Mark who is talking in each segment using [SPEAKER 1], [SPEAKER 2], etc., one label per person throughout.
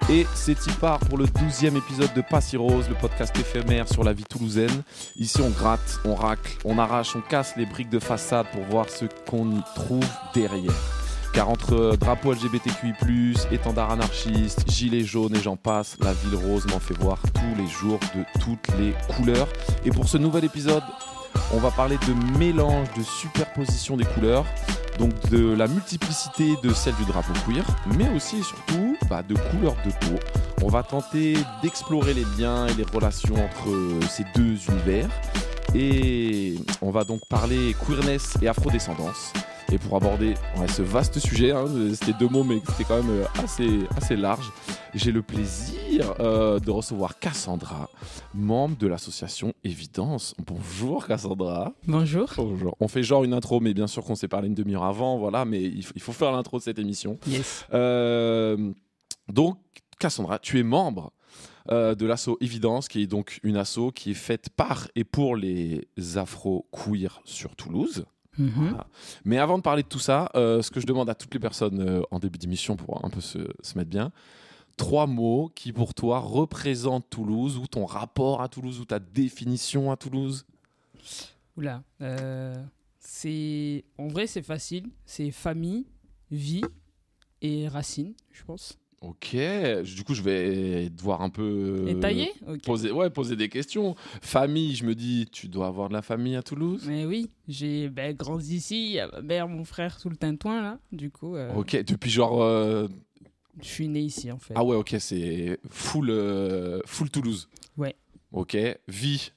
[SPEAKER 1] Et c'est y part pour le 12e épisode de Pas si rose, le podcast éphémère sur la vie toulousaine. Ici, on gratte, on racle, on arrache, on casse les briques de façade pour voir ce qu'on y trouve derrière. Car entre drapeau LGBTQI+, étendard anarchiste, gilets jaunes et j'en passe, la ville rose m'en fait voir tous les jours de toutes les couleurs. Et pour ce nouvel épisode, on va parler de mélange, de superposition des couleurs, donc de la multiplicité de celle du drapeau queer, mais aussi et surtout de couleurs de peau. On va tenter d'explorer les liens et les relations entre ces deux univers. Et on va donc parler queerness et afrodescendance. Et pour aborder ce vaste sujet, c'était deux mots mais c'était quand même assez large, j'ai le plaisir de recevoir Cassandra, membre de l'association Évidence. Bonjour Cassandra.
[SPEAKER 2] Bonjour.
[SPEAKER 1] Bonjour. On fait genre une intro, mais bien sûr qu'on s'est parlé une demi-heure avant, voilà, mais il faut faire l'intro de cette émission.
[SPEAKER 2] Yes.
[SPEAKER 1] Donc Cassandra, tu es membre de l'asso Évidence, qui est donc une asso qui est faite par et pour les afro-queer sur Toulouse. Voilà. Mais avant de parler de tout ça, ce que je demande à toutes les personnes en début d'émission pour un peu se mettre bien, 3 mots qui pour toi représentent Toulouse, ou ton rapport à Toulouse, ou ta définition à Toulouse.
[SPEAKER 2] Oula, en vrai c'est facile, c'est famille, vie et racines, je pense.
[SPEAKER 1] Ok, du coup je vais devoir un peu
[SPEAKER 2] Étayer, okay.
[SPEAKER 1] poser des questions. Famille, je me dis, tu dois avoir de la famille à Toulouse.
[SPEAKER 2] Mais oui, j'ai grandi ici, il y a ma mère, mon frère sous le tintouin là, du coup.
[SPEAKER 1] Ok, depuis genre.
[SPEAKER 2] Je suis né ici en fait.
[SPEAKER 1] Ah ouais, ok, c'est full Toulouse.
[SPEAKER 2] Ouais.
[SPEAKER 1] Ok, vie.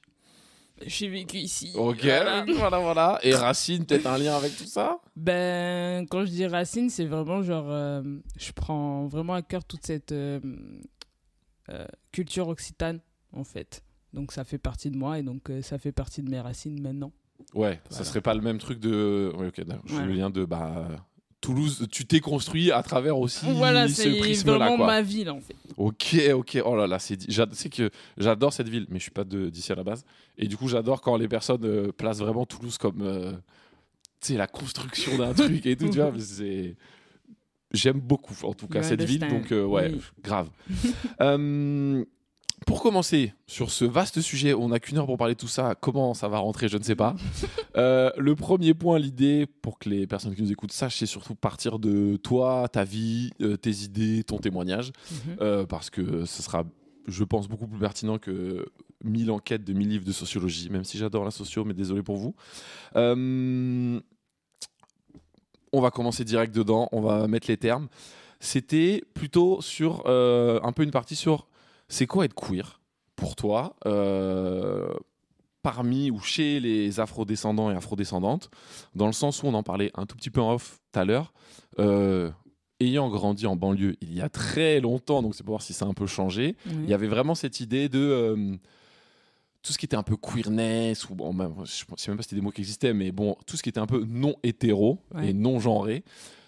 [SPEAKER 2] J'ai vécu ici.
[SPEAKER 1] Ok, voilà. Et racine, peut-être un lien avec tout ça?
[SPEAKER 2] Quand je dis racine, c'est vraiment genre... je prends vraiment à cœur toute cette culture occitane, en fait. Donc ça fait partie de moi et donc ça fait partie de mes racines maintenant.
[SPEAKER 1] Ouais, voilà. Ça serait pas le même truc de... Oui, ok, d'accord. Ouais. Le lien de... Toulouse, tu t'es construit à travers aussi ce prisme-là.
[SPEAKER 2] C'est vraiment ma ville, en fait.
[SPEAKER 1] Ok. Oh là là, c'est que j'adore cette ville, mais je suis pas d'ici à la base. Et du coup, j'adore quand les personnes placent vraiment Toulouse comme, la construction d'un truc et tout, tu vois. J'aime beaucoup, en tout cas, cette ville. Donc, oui. Grave. Pour commencer sur ce vaste sujet, on n'a qu'une heure pour parler de tout ça. Comment ça va rentrer, je ne sais pas. Le premier point, l'idée, pour que les personnes qui nous écoutent sachent, c'est surtout partir de toi, ta vie, tes idées, ton témoignage. Parce que ce sera, je pense, beaucoup plus pertinent que 1000 enquêtes de 1000 livres de sociologie, même si j'adore la socio, mais désolé pour vous. On va commencer direct dedans, on va mettre les termes. C'était plutôt sur un peu une partie sur... C'est quoi être queer pour toi parmi ou chez les afrodescendants et afrodescendantes, dans le sens où on en parlait un tout petit peu en off tout à l'heure, ayant grandi en banlieue il y a très longtemps, donc c'est pour voir si ça a un peu changé, il y avait vraiment cette idée de tout ce qui était un peu queerness, ou je ne sais même pas si c'était des mots qui existaient, mais bon, tout ce qui était un peu non hétéro et non genré,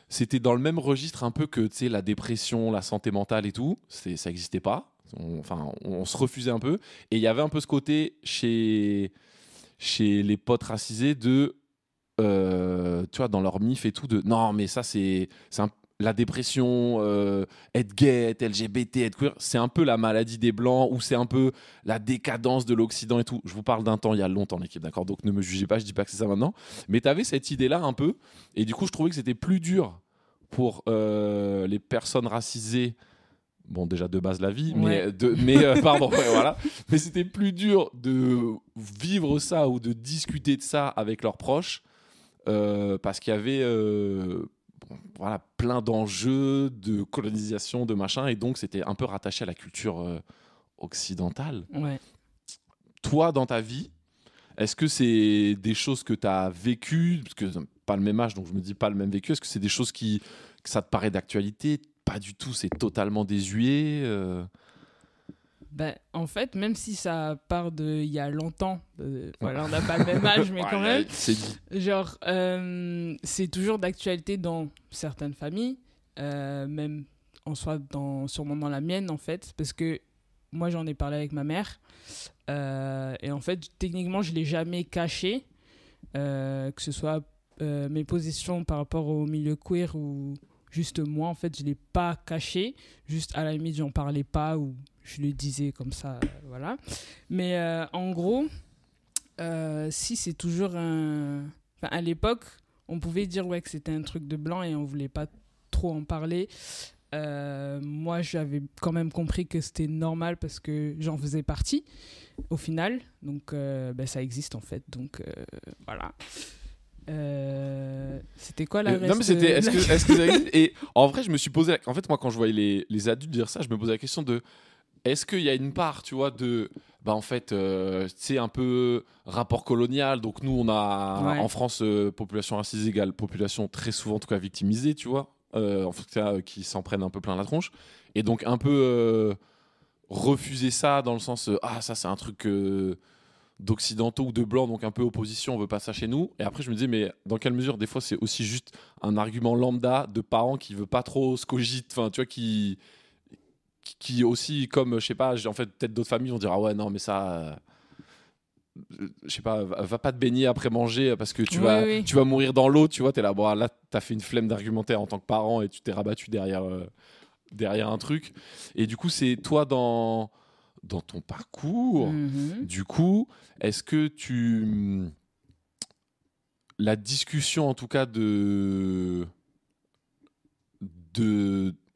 [SPEAKER 1] c'était dans le même registre un peu que la dépression, la santé mentale et tout, ça n'existait pas. On se refusait un peu, et il y avait un peu ce côté chez les potes racisés de tu vois, dans leur mif et tout, de non mais ça c'est la dépression, être gay, être LGBT, être queer, c'est un peu la maladie des blancs, ou c'est un peu la décadence de l'Occident et tout. Je vous parle d'un temps il y a longtemps, l'équipe, d'accord, donc ne me jugez pas, je dis pas que c'est ça maintenant, mais t'avais cette idée là un peu, et du coup je trouvais que c'était plus dur pour les personnes racisées. Bon, déjà de base la vie, pardon, voilà. Mais c'était plus dur de vivre ça ou de discuter de ça avec leurs proches parce qu'il y avait plein d'enjeux de colonisation, de machin, et donc c'était un peu rattaché à la culture occidentale.
[SPEAKER 2] Ouais.
[SPEAKER 1] Toi, dans ta vie, est-ce que c'est des choses que tu as vécues, parce que pas le même âge, donc je me dis pas le même vécu, est-ce que c'est des choses que ça te paraît d'actualité? Pas du tout, c'est totalement désuet.
[SPEAKER 2] En fait, même si ça part de il y a longtemps, on n'a pas le même âge, mais quand même, genre, c'est toujours d'actualité dans certaines familles, même en soi, sûrement dans la mienne, en fait, parce que moi, j'en ai parlé avec ma mère, et en fait, techniquement, je ne l'ai jamais caché, que ce soit mes positions par rapport au milieu queer ou juste moi, en fait, je l'ai pas caché. Juste à la limite, j'en parlais pas ou je le disais comme ça, voilà. Mais en gros, si c'est toujours un... Enfin, à l'époque, on pouvait dire que c'était un truc de blanc et on voulait pas trop en parler. Moi, j'avais quand même compris que c'était normal parce que j'en faisais partie au final. Donc, ça existe en fait. Donc, voilà. C'était quoi la reste?
[SPEAKER 1] Non, mais c'était. Est-ce que ça existe? Et en vrai, je me suis posé. En fait, moi, quand je voyais les adultes dire ça, je me posais la question de est-ce qu'il y a une part, tu vois, de. Bah, en fait, c'est un peu rapport colonial. Donc, nous, on a en France, population racisée égale population très souvent, en tout cas, victimisée, tu vois. En tout cas, qui s'en prennent un peu plein la tronche. Et donc, un peu refuser ça dans le sens ça, c'est un truc. D'occidentaux ou de blancs, donc un peu opposition, on veut pas ça chez nous. Et après, je me disais, mais dans quelle mesure, des fois, c'est aussi juste un argument lambda de parents qui veut pas trop se cogite, enfin, tu vois, qui aussi, comme, je sais pas, en fait, peut-être d'autres familles vont dire, ah ouais, non, mais ça, je sais pas, va pas te baigner après manger parce que tu vas mourir dans l'eau, tu vois, t'es là, bon, là, t'as fait une flemme d'argumentaire en tant que parent et tu t'es rabattu derrière un truc. Et du coup, c'est toi dans ton parcours, du coup, est-ce que la discussion, en tout cas, de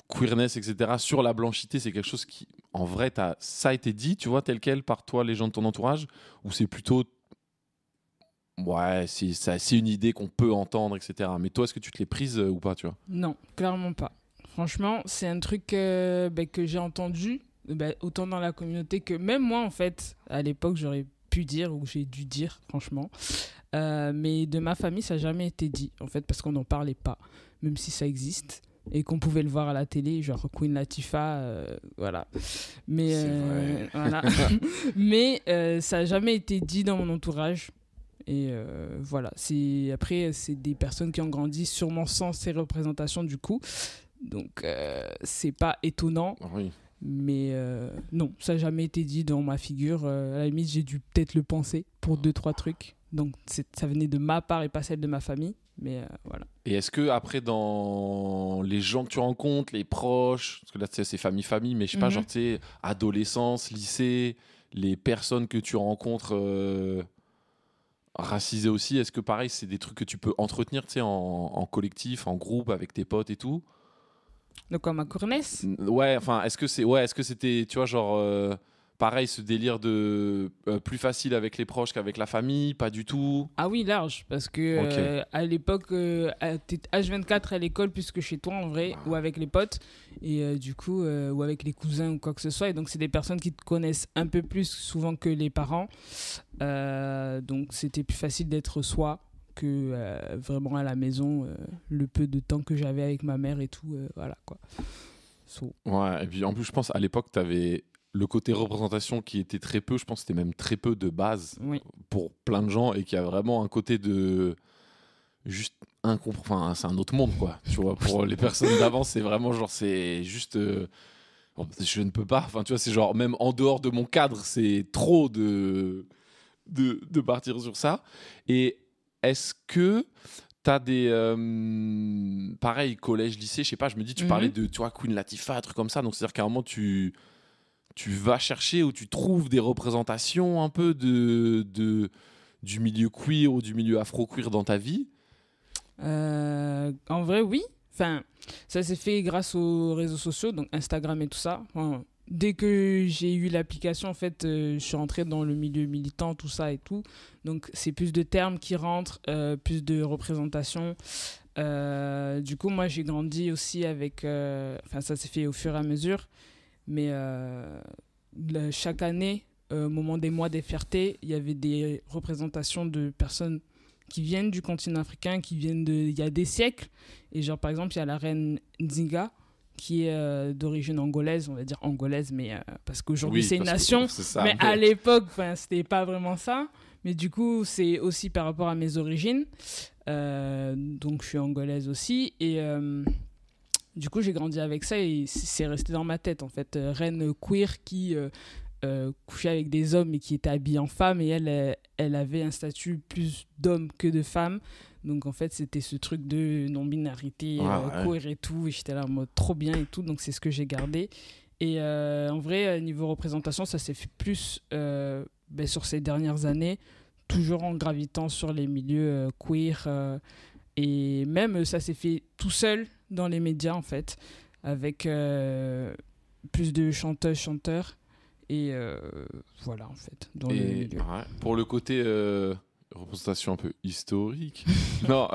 [SPEAKER 1] queerness, etc., sur la blanchité, c'est quelque chose qui, en vrai, ça a été dit, tu vois, tel quel, par toi, les gens de ton entourage, ou c'est plutôt... Ouais, c'est une idée qu'on peut entendre, etc. Mais toi, est-ce que tu te l'es prise ou pas, tu vois?
[SPEAKER 2] Non, clairement pas. Franchement, c'est un truc que j'ai entendu, autant dans la communauté que même moi, en fait, à l'époque, j'aurais pu dire ou j'ai dû dire, franchement. Mais de ma famille, ça n'a jamais été dit, en fait, parce qu'on n'en parlait pas, même si ça existe et qu'on pouvait le voir à la télé, genre Queen Latifah, voilà. Mais,
[SPEAKER 1] c'est vrai.
[SPEAKER 2] voilà. Mais ça n'a jamais été dit dans mon entourage. Et voilà. Après, c'est des personnes qui ont grandi sûrement sans ces représentations, du coup. Donc, c'est pas étonnant.
[SPEAKER 1] Oui.
[SPEAKER 2] Mais non, ça n'a jamais été dit dans ma figure. À la limite, j'ai dû peut-être le penser pour 2-3 trucs. Donc, ça venait de ma part et pas celle de ma famille. Mais voilà.
[SPEAKER 1] Et est-ce que après, dans les gens que tu rencontres, les proches, parce que là, c'est famille, mais je sais pas, genre, tu sais, adolescence, lycée, les personnes que tu rencontres racisées aussi, est-ce que pareil, c'est des trucs que tu peux entretenir, tu sais, en collectif, en groupe, avec tes potes et tout?
[SPEAKER 2] Donc, comme ma Cournesse?
[SPEAKER 1] Ouais, enfin, est-ce que c'était, tu vois, genre, pareil, ce délire de plus facile avec les proches qu'avec la famille, pas du tout?
[SPEAKER 2] Ah oui, large, parce que à l'époque, t'es H24 à l'école plus que chez toi, en vrai, ou avec les potes, et du coup, ou avec les cousins ou quoi que ce soit. Et donc, c'est des personnes qui te connaissent un peu plus souvent que les parents. Donc, c'était plus facile d'être soi que vraiment à la maison, le peu de temps que j'avais avec ma mère et tout, voilà quoi.
[SPEAKER 1] Ouais, et puis en plus, je pense à l'époque, t'avais le côté représentation qui était très peu, je pense que c'était même très peu de base pour plein de gens et qui a vraiment un côté de juste enfin, c'est un autre monde, quoi. Tu vois, pour les personnes d'avant, c'est vraiment genre, c'est juste. Je ne peux pas, enfin, tu vois, c'est genre, même en dehors de mon cadre, c'est trop de partir sur ça. Et est-ce que t'as des pareil, collège, lycée, je sais pas, je me dis, tu parlais de, tu vois, Queen Latifah, un truc comme ça, donc c'est-à-dire qu'à un moment tu vas chercher ou tu trouves des représentations un peu du milieu queer ou du milieu afro-queer dans ta vie?
[SPEAKER 2] En vrai, oui. Enfin, ça s'est fait grâce aux réseaux sociaux, donc Instagram et tout ça. Enfin, dès que j'ai eu l'application, en fait, je suis rentrée dans le milieu militant, tout ça et tout. Donc, c'est plus de termes qui rentrent, plus de représentations. Du coup, moi, j'ai grandi aussi avec... Enfin, ça s'est fait au fur et à mesure. Mais chaque année, au moment des mois des fiertés, il y avait des représentations de personnes qui viennent du continent africain, qui viennent il y a des siècles. Et genre, par exemple, il y a la reine Nzinga, qui est d'origine angolaise, on va dire angolaise, mais parce qu'aujourd'hui, c'est une nation. C'est ça, mais à l'époque, c'était pas vraiment ça. Mais du coup, c'est aussi par rapport à mes origines. Donc, je suis angolaise aussi. Et... du coup, j'ai grandi avec ça et c'est resté dans ma tête, en fait. Reine queer qui couchait avec des hommes et qui était habillée en femme, et elle avait un statut plus d'homme que de femme. Donc en fait, c'était ce truc de non-binarité, queer et tout. Et j'étais là en mode trop bien et tout. Donc c'est ce que j'ai gardé. Et en vrai, niveau représentation, ça s'est fait plus sur ces dernières années, toujours en gravitant sur les milieux queer. Et même, ça s'est fait tout seul dans les médias, en fait, avec plus de chanteuses, chanteurs. Et voilà, en fait, dans le milieu.
[SPEAKER 1] Ouais, pour le côté représentation un peu historique, non,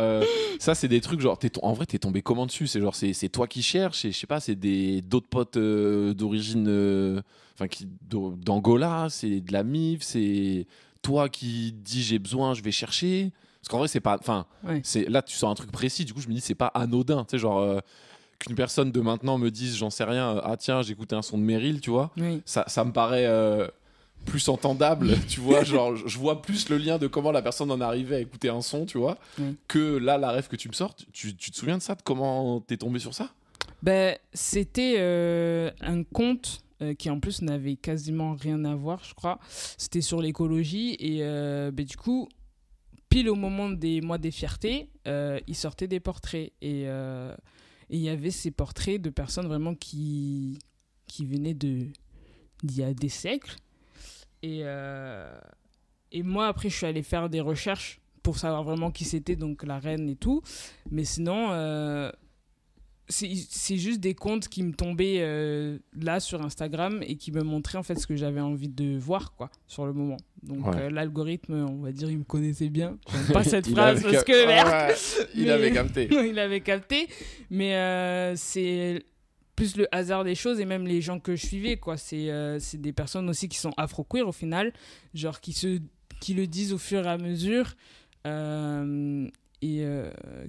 [SPEAKER 1] ça, c'est des trucs, genre, en vrai, t'es tombé comment dessus? C'est genre, c'est toi qui cherches, et je sais pas, c'est d'autres potes d'origine, d'Angola, c'est de la MIF, c'est toi qui dis j'ai besoin, je vais chercher. Parce qu'en vrai, c'est pas. Enfin, là, tu sens un truc précis, du coup, je me dis, c'est pas anodin. Tu sais, genre, qu'une personne de maintenant me dise, j'en sais rien, ah tiens, j'ai écouté un son de Meryl, tu vois, ça me paraît plus entendable, tu vois. Genre, je vois plus le lien de comment la personne en est arrivée à écouter un son, tu vois, que là, la rêve que tu me sors. Tu te souviens de ça, de comment t'es tombé sur ça?
[SPEAKER 2] C'était un conte qui en plus n'avait quasiment rien à voir, je crois. C'était sur l'écologie et du coup, pile au moment des mois des fiertés, il sortait des portraits et il y avait ces portraits de personnes vraiment qui venaient d'il y a des siècles. Et moi, après, je suis allée faire des recherches pour savoir vraiment qui c'était, donc la reine et tout. Mais sinon, c'est juste des comptes qui me tombaient là sur Instagram et qui me montraient en fait ce que j'avais envie de voir, quoi, sur le moment. Donc l'algorithme, on va dire, il me connaissait bien. J'aime pas cette phrase parce que
[SPEAKER 1] il avait capté.
[SPEAKER 2] Il avait capté, mais c'est plus le hasard des choses et même les gens que je suivais, quoi. C'est des personnes aussi qui sont afro-queer au final, genre qui le disent au fur et à mesure. Et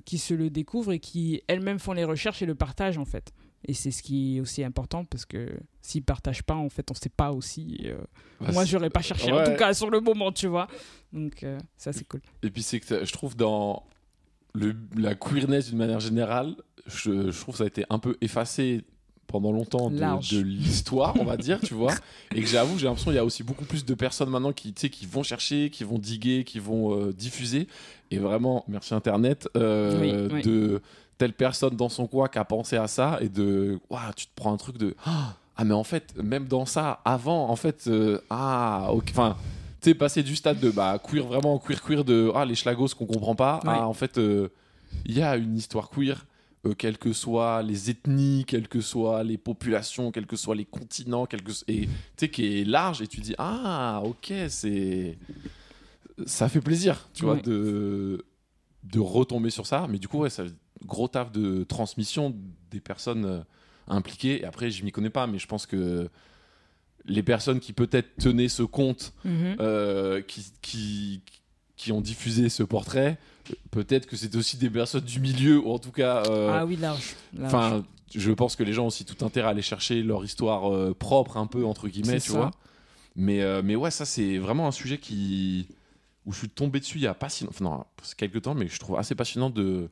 [SPEAKER 2] qui se le découvrent et qui elles-mêmes font les recherches et le partagent en fait. Et c'est ce qui est aussi important parce que s'ils partagent pas, en fait, on sait pas aussi. Moi, j'aurais pas cherché en tout cas sur le moment, tu vois. Donc ça, c'est cool.
[SPEAKER 1] Et puis c'est que je trouve dans la queerness d'une manière générale, je trouve que ça a été un peu effacé pendant longtemps de l'histoire, on va dire, tu vois. Et que j'ai l'impression qu'il y a aussi beaucoup plus de personnes maintenant qui vont chercher, qui vont diguer, qui vont diffuser. Et vraiment, merci Internet, de telle personne dans son coin qui a pensé à ça et tu te prends un truc de ah mais en fait, même dans ça, avant, en fait, enfin, tu sais, passer du stade de queer, vraiment queer de les schlagos qu'on comprend pas, en fait, il y a une histoire queer. Quelles que soient les ethnies, quelles que soient les populations, quels que soient les continents, et tu sais, qui est large, et tu dis ok, ça fait plaisir, tu vois, de retomber sur ça. Mais du coup, ça gros taf de transmission des personnes impliquées. Et après, je m'y connais pas, mais je pense que les personnes qui peut-être tenaient ce compte, qui ont diffusé ce portrait, peut-être que c'est aussi des personnes du milieu, ou en tout cas
[SPEAKER 2] large.
[SPEAKER 1] Enfin, je pense que les gens ont aussi tout intérêt à aller chercher leur histoire propre, un peu entre guillemets, tu vois. Mais ouais, ça c'est vraiment un sujet où je suis tombé dessus il y a pas si longtemps, c'est quelques temps, mais je trouve assez passionnant de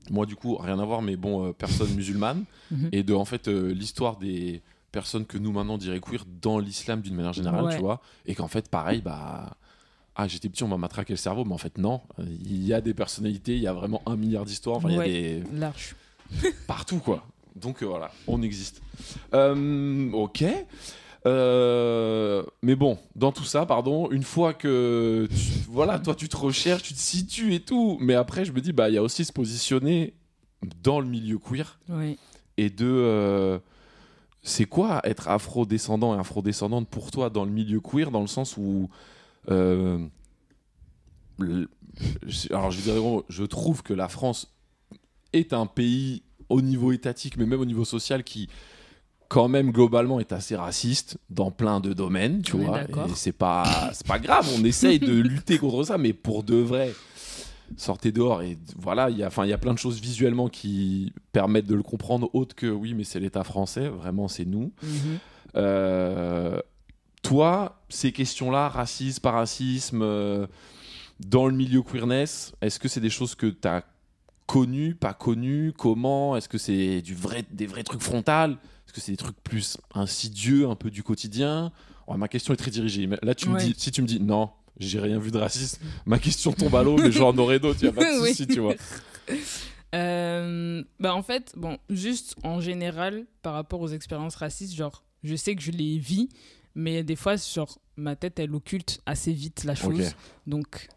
[SPEAKER 1] moi, du coup, rien à voir, mais bon, personne musulmane, et de en fait l'histoire des personnes que nous maintenant on dirait queer dans l'islam d'une manière générale, tu vois, et qu'en fait pareil, j'étais petit, on m'a matraqué le cerveau, mais en fait non, il y a des personnalités, il y a vraiment 1 milliard d'histoires, enfin il y a des
[SPEAKER 2] large
[SPEAKER 1] partout, quoi. Donc voilà, on existe. Ok. Mais bon, dans tout ça, une fois que toi tu te recherches, tu te situes et tout, mais après je me dis il y a aussi se positionner dans le milieu queer, et c'est quoi être afro-descendant et afro-descendante pour toi dans le milieu queer, dans le sens où alors je dirais, je trouve que la France est un pays au niveau étatique, mais même au niveau social, qui quand même globalement est assez raciste dans plein de domaines, tu vois. Et c'est pas grave, on essaye de lutter contre ça, mais pour de vrai, sortez dehors. Et voilà, il y a plein de choses visuellement qui permettent de le comprendre, autre que oui, mais c'est l'État français, vraiment c'est nous. Toi, ces questions-là, racisme, pas racisme, dans le milieu queerness, est-ce que c'est des choses que tu as connues, pas connues? Comment? Est-ce que c'est des vrais trucs frontales? Est-ce que c'est des trucs plus insidieux, un peu du quotidien? ma question est très dirigée. Mais là, si tu me dis non, j'ai rien vu de raciste, ma question tombe à l'eau, mais j'en aurais d'autres, il n'y a pas de souci, tu vois.
[SPEAKER 2] En fait, juste en général, par rapport aux expériences racistes, genre, je sais que je les vis, mais des fois, genre, ma tête, elle occulte assez vite la chose. Okay. Donc,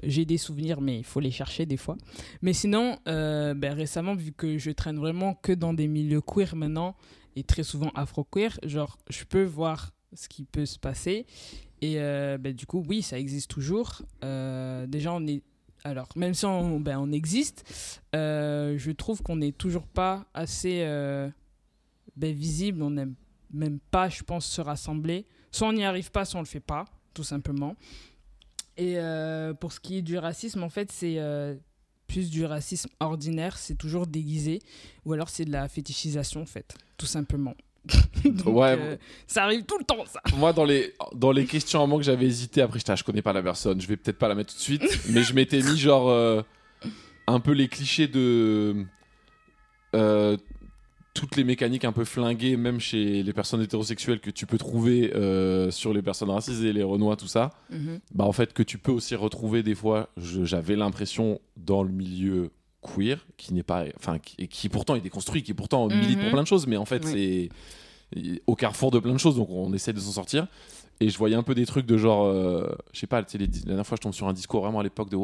[SPEAKER 2] j'ai des souvenirs, mais il faut les chercher des fois. Mais sinon, récemment, vu que je traîne vraiment que dans des milieux queer maintenant, et très souvent afro-queer, genre, je peux voir ce qui peut se passer. Et du coup, oui, ça existe toujours. Déjà, on est... Alors, même si on existe, je trouve qu'on n'est toujours pas assez visible. On n'aime même pas, je pense, se rassembler. Soit on n'y arrive pas, soit on ne le fait pas, tout simplement. Et pour ce qui est du racisme, en fait, c'est plus du racisme ordinaire. C'est toujours déguisé. Ou alors, c'est de la fétichisation, en fait, tout simplement. Donc, ça arrive tout le temps, ça.
[SPEAKER 1] Moi, dans les questions à moi que j'avais hésité, après je connais pas la personne, je vais peut-être pas la mettre tout de suite, mais je m'étais mis genre un peu les clichés de toutes les mécaniques un peu flinguées, même chez les personnes hétérosexuelles, que tu peux trouver sur les personnes racisées, les Renois, tout ça. En fait, que tu peux aussi retrouver des fois, j'avais l'impression, dans le milieu queer, qui n'est pas, qui pourtant est déconstruit, qui pourtant milite pour plein de choses, mais en fait c'est au carrefour de plein de choses, donc on essaie de s'en sortir. Et je voyais un peu des trucs de genre, je sais pas, la dernière fois je tombe sur un discours vraiment à l'époque de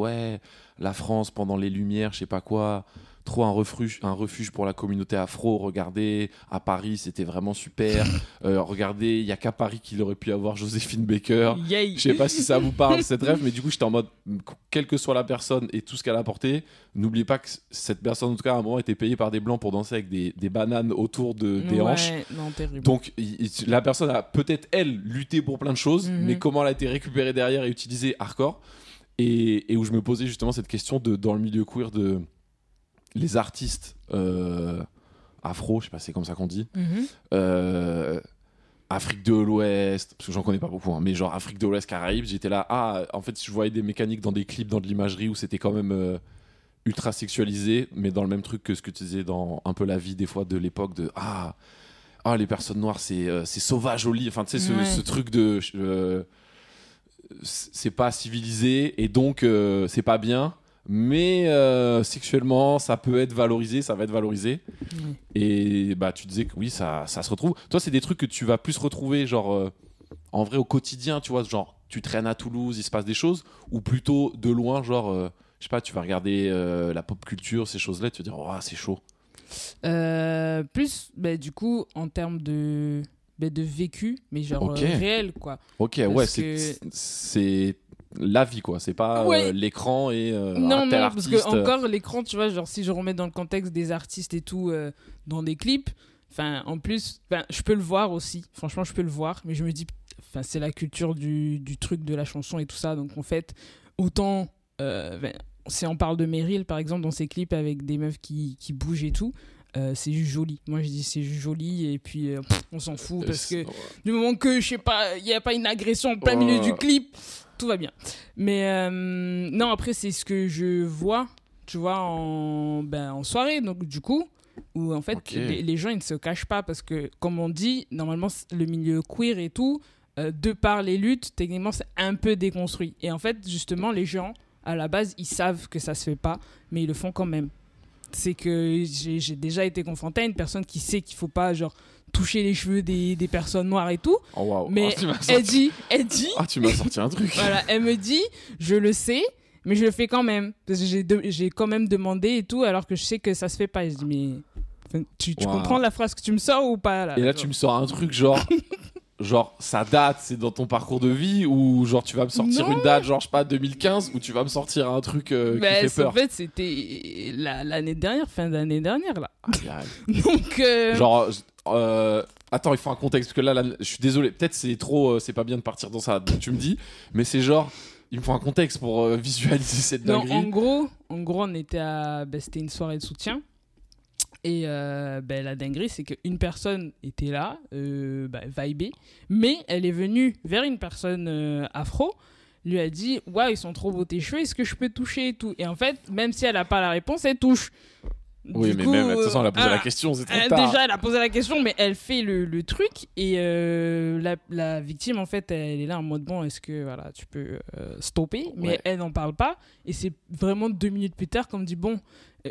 [SPEAKER 1] la France pendant les Lumières, je sais pas quoi, trop un refuge pour la communauté afro, regardez, à Paris c'était vraiment super, regardez, il y a qu'à Paris qu'il aurait pu avoir Joséphine Baker. Je sais pas si ça vous parle cette rêve, mais du coup j'étais en mode, quelle que soit la personne et tout ce qu'elle a apporté, n'oubliez pas que cette personne en tout cas à un moment était payée par des blancs pour danser avec des bananes autour des hanches.
[SPEAKER 2] Non, terrible.
[SPEAKER 1] Donc la personne a peut-être elle lutté pour plein de choses, mais comment elle a été récupérée derrière et utilisée hardcore, et où je me posais justement cette question dans le milieu queer de les artistes afro, je sais pas si c'est comme ça qu'on dit, Afrique de l'Ouest, parce que j'en connais pas beaucoup, mais genre Afrique de l'Ouest, Caraïbes, j'étais là, en fait je voyais des mécaniques dans des clips, dans de l'imagerie où c'était quand même ultra sexualisé, mais dans le même truc que ce que tu disais dans un peu la vie des fois de l'époque de les personnes noires c'est sauvage au lit, enfin tu sais ce truc de c'est pas civilisé et donc c'est pas bien. Mais sexuellement ça peut être valorisé, ça va être valorisé. Et tu disais que oui, ça se retrouve. Toi c'est des trucs que tu vas plus retrouver genre en vrai au quotidien, tu vois, genre tu traînes à Toulouse, il se passe des choses, ou plutôt de loin, genre je sais pas, tu vas regarder la pop culture, ces choses là, tu vas dire c'est chaud.
[SPEAKER 2] Plus du coup en termes de vécu, mais genre réel quoi.
[SPEAKER 1] C'est la vie quoi, c'est pas l'écran et
[SPEAKER 2] non,
[SPEAKER 1] tel artiste.
[SPEAKER 2] Parce que encore l'écran, tu vois, genre si je remets dans le contexte des artistes et tout dans des clips, en plus je peux le voir aussi, franchement je peux le voir, mais je me dis c'est la culture du truc de la chanson et tout ça, donc en fait autant si on parle de Meryl par exemple dans ses clips avec des meufs qui bougent et tout, c'est juste joli. Moi je dis c'est juste joli et puis on s'en fout parce que du moment que je sais pas, il y a pas une agression en plein milieu du clip, tout va bien. Mais non, après c'est ce que je vois, tu vois, en soirée, donc du coup où en fait les gens ils ne se cachent pas, parce que comme on dit normalement le milieu queer et tout, de par les luttes techniquement c'est un peu déconstruit, et en fait justement les gens à la base ils savent que ça se fait pas mais ils le font quand même. C'est que j'ai déjà été confronté à une personne qui sait qu'il faut pas genre toucher les cheveux des personnes noires et tout.
[SPEAKER 1] Oh, wow.
[SPEAKER 2] Mais elle dit
[SPEAKER 1] tu m'as sorti un truc.
[SPEAKER 2] Voilà, elle me dit je le sais mais je le fais quand même parce que j'ai quand même demandé et tout, alors que je sais que ça se fait pas. Et je dis mais tu comprends la phrase que tu me sors ou pas là?
[SPEAKER 1] Et là tu me sors un truc genre genre ça date, c'est dans ton parcours de vie, ou genre tu vas me sortir une date genre je sais pas 2015, ou tu vas me sortir un truc qui fait peur?
[SPEAKER 2] En fait c'était l'année dernière, fin d'année dernière là.
[SPEAKER 1] Donc genre attends, il faut un contexte, parce que là je suis désolé, peut-être c'est trop c'est pas bien de partir dans ça, donc tu me dis, mais c'est genre il me faut un contexte pour visualiser cette dinguerie.
[SPEAKER 2] En gros on était c'était une soirée de soutien. Et la dinguerie, c'est qu'une personne était là, vibée, mais elle est venue vers une personne afro, lui a dit « Ouais, ils sont trop beaux tes cheveux, est-ce que je peux toucher ?» et tout. Et en fait, même si elle n'a pas la réponse, elle touche.
[SPEAKER 1] Oui, mais même, de toute façon, elle a posé la question, c'est trop tard.
[SPEAKER 2] Déjà, elle a posé la question, mais elle fait le truc. Et la victime, en fait, elle est là en mode, bon, est-ce que voilà, tu peux stopper? Mais elle n'en parle pas. Et c'est vraiment 2 minutes plus tard qu'on me dit, bon,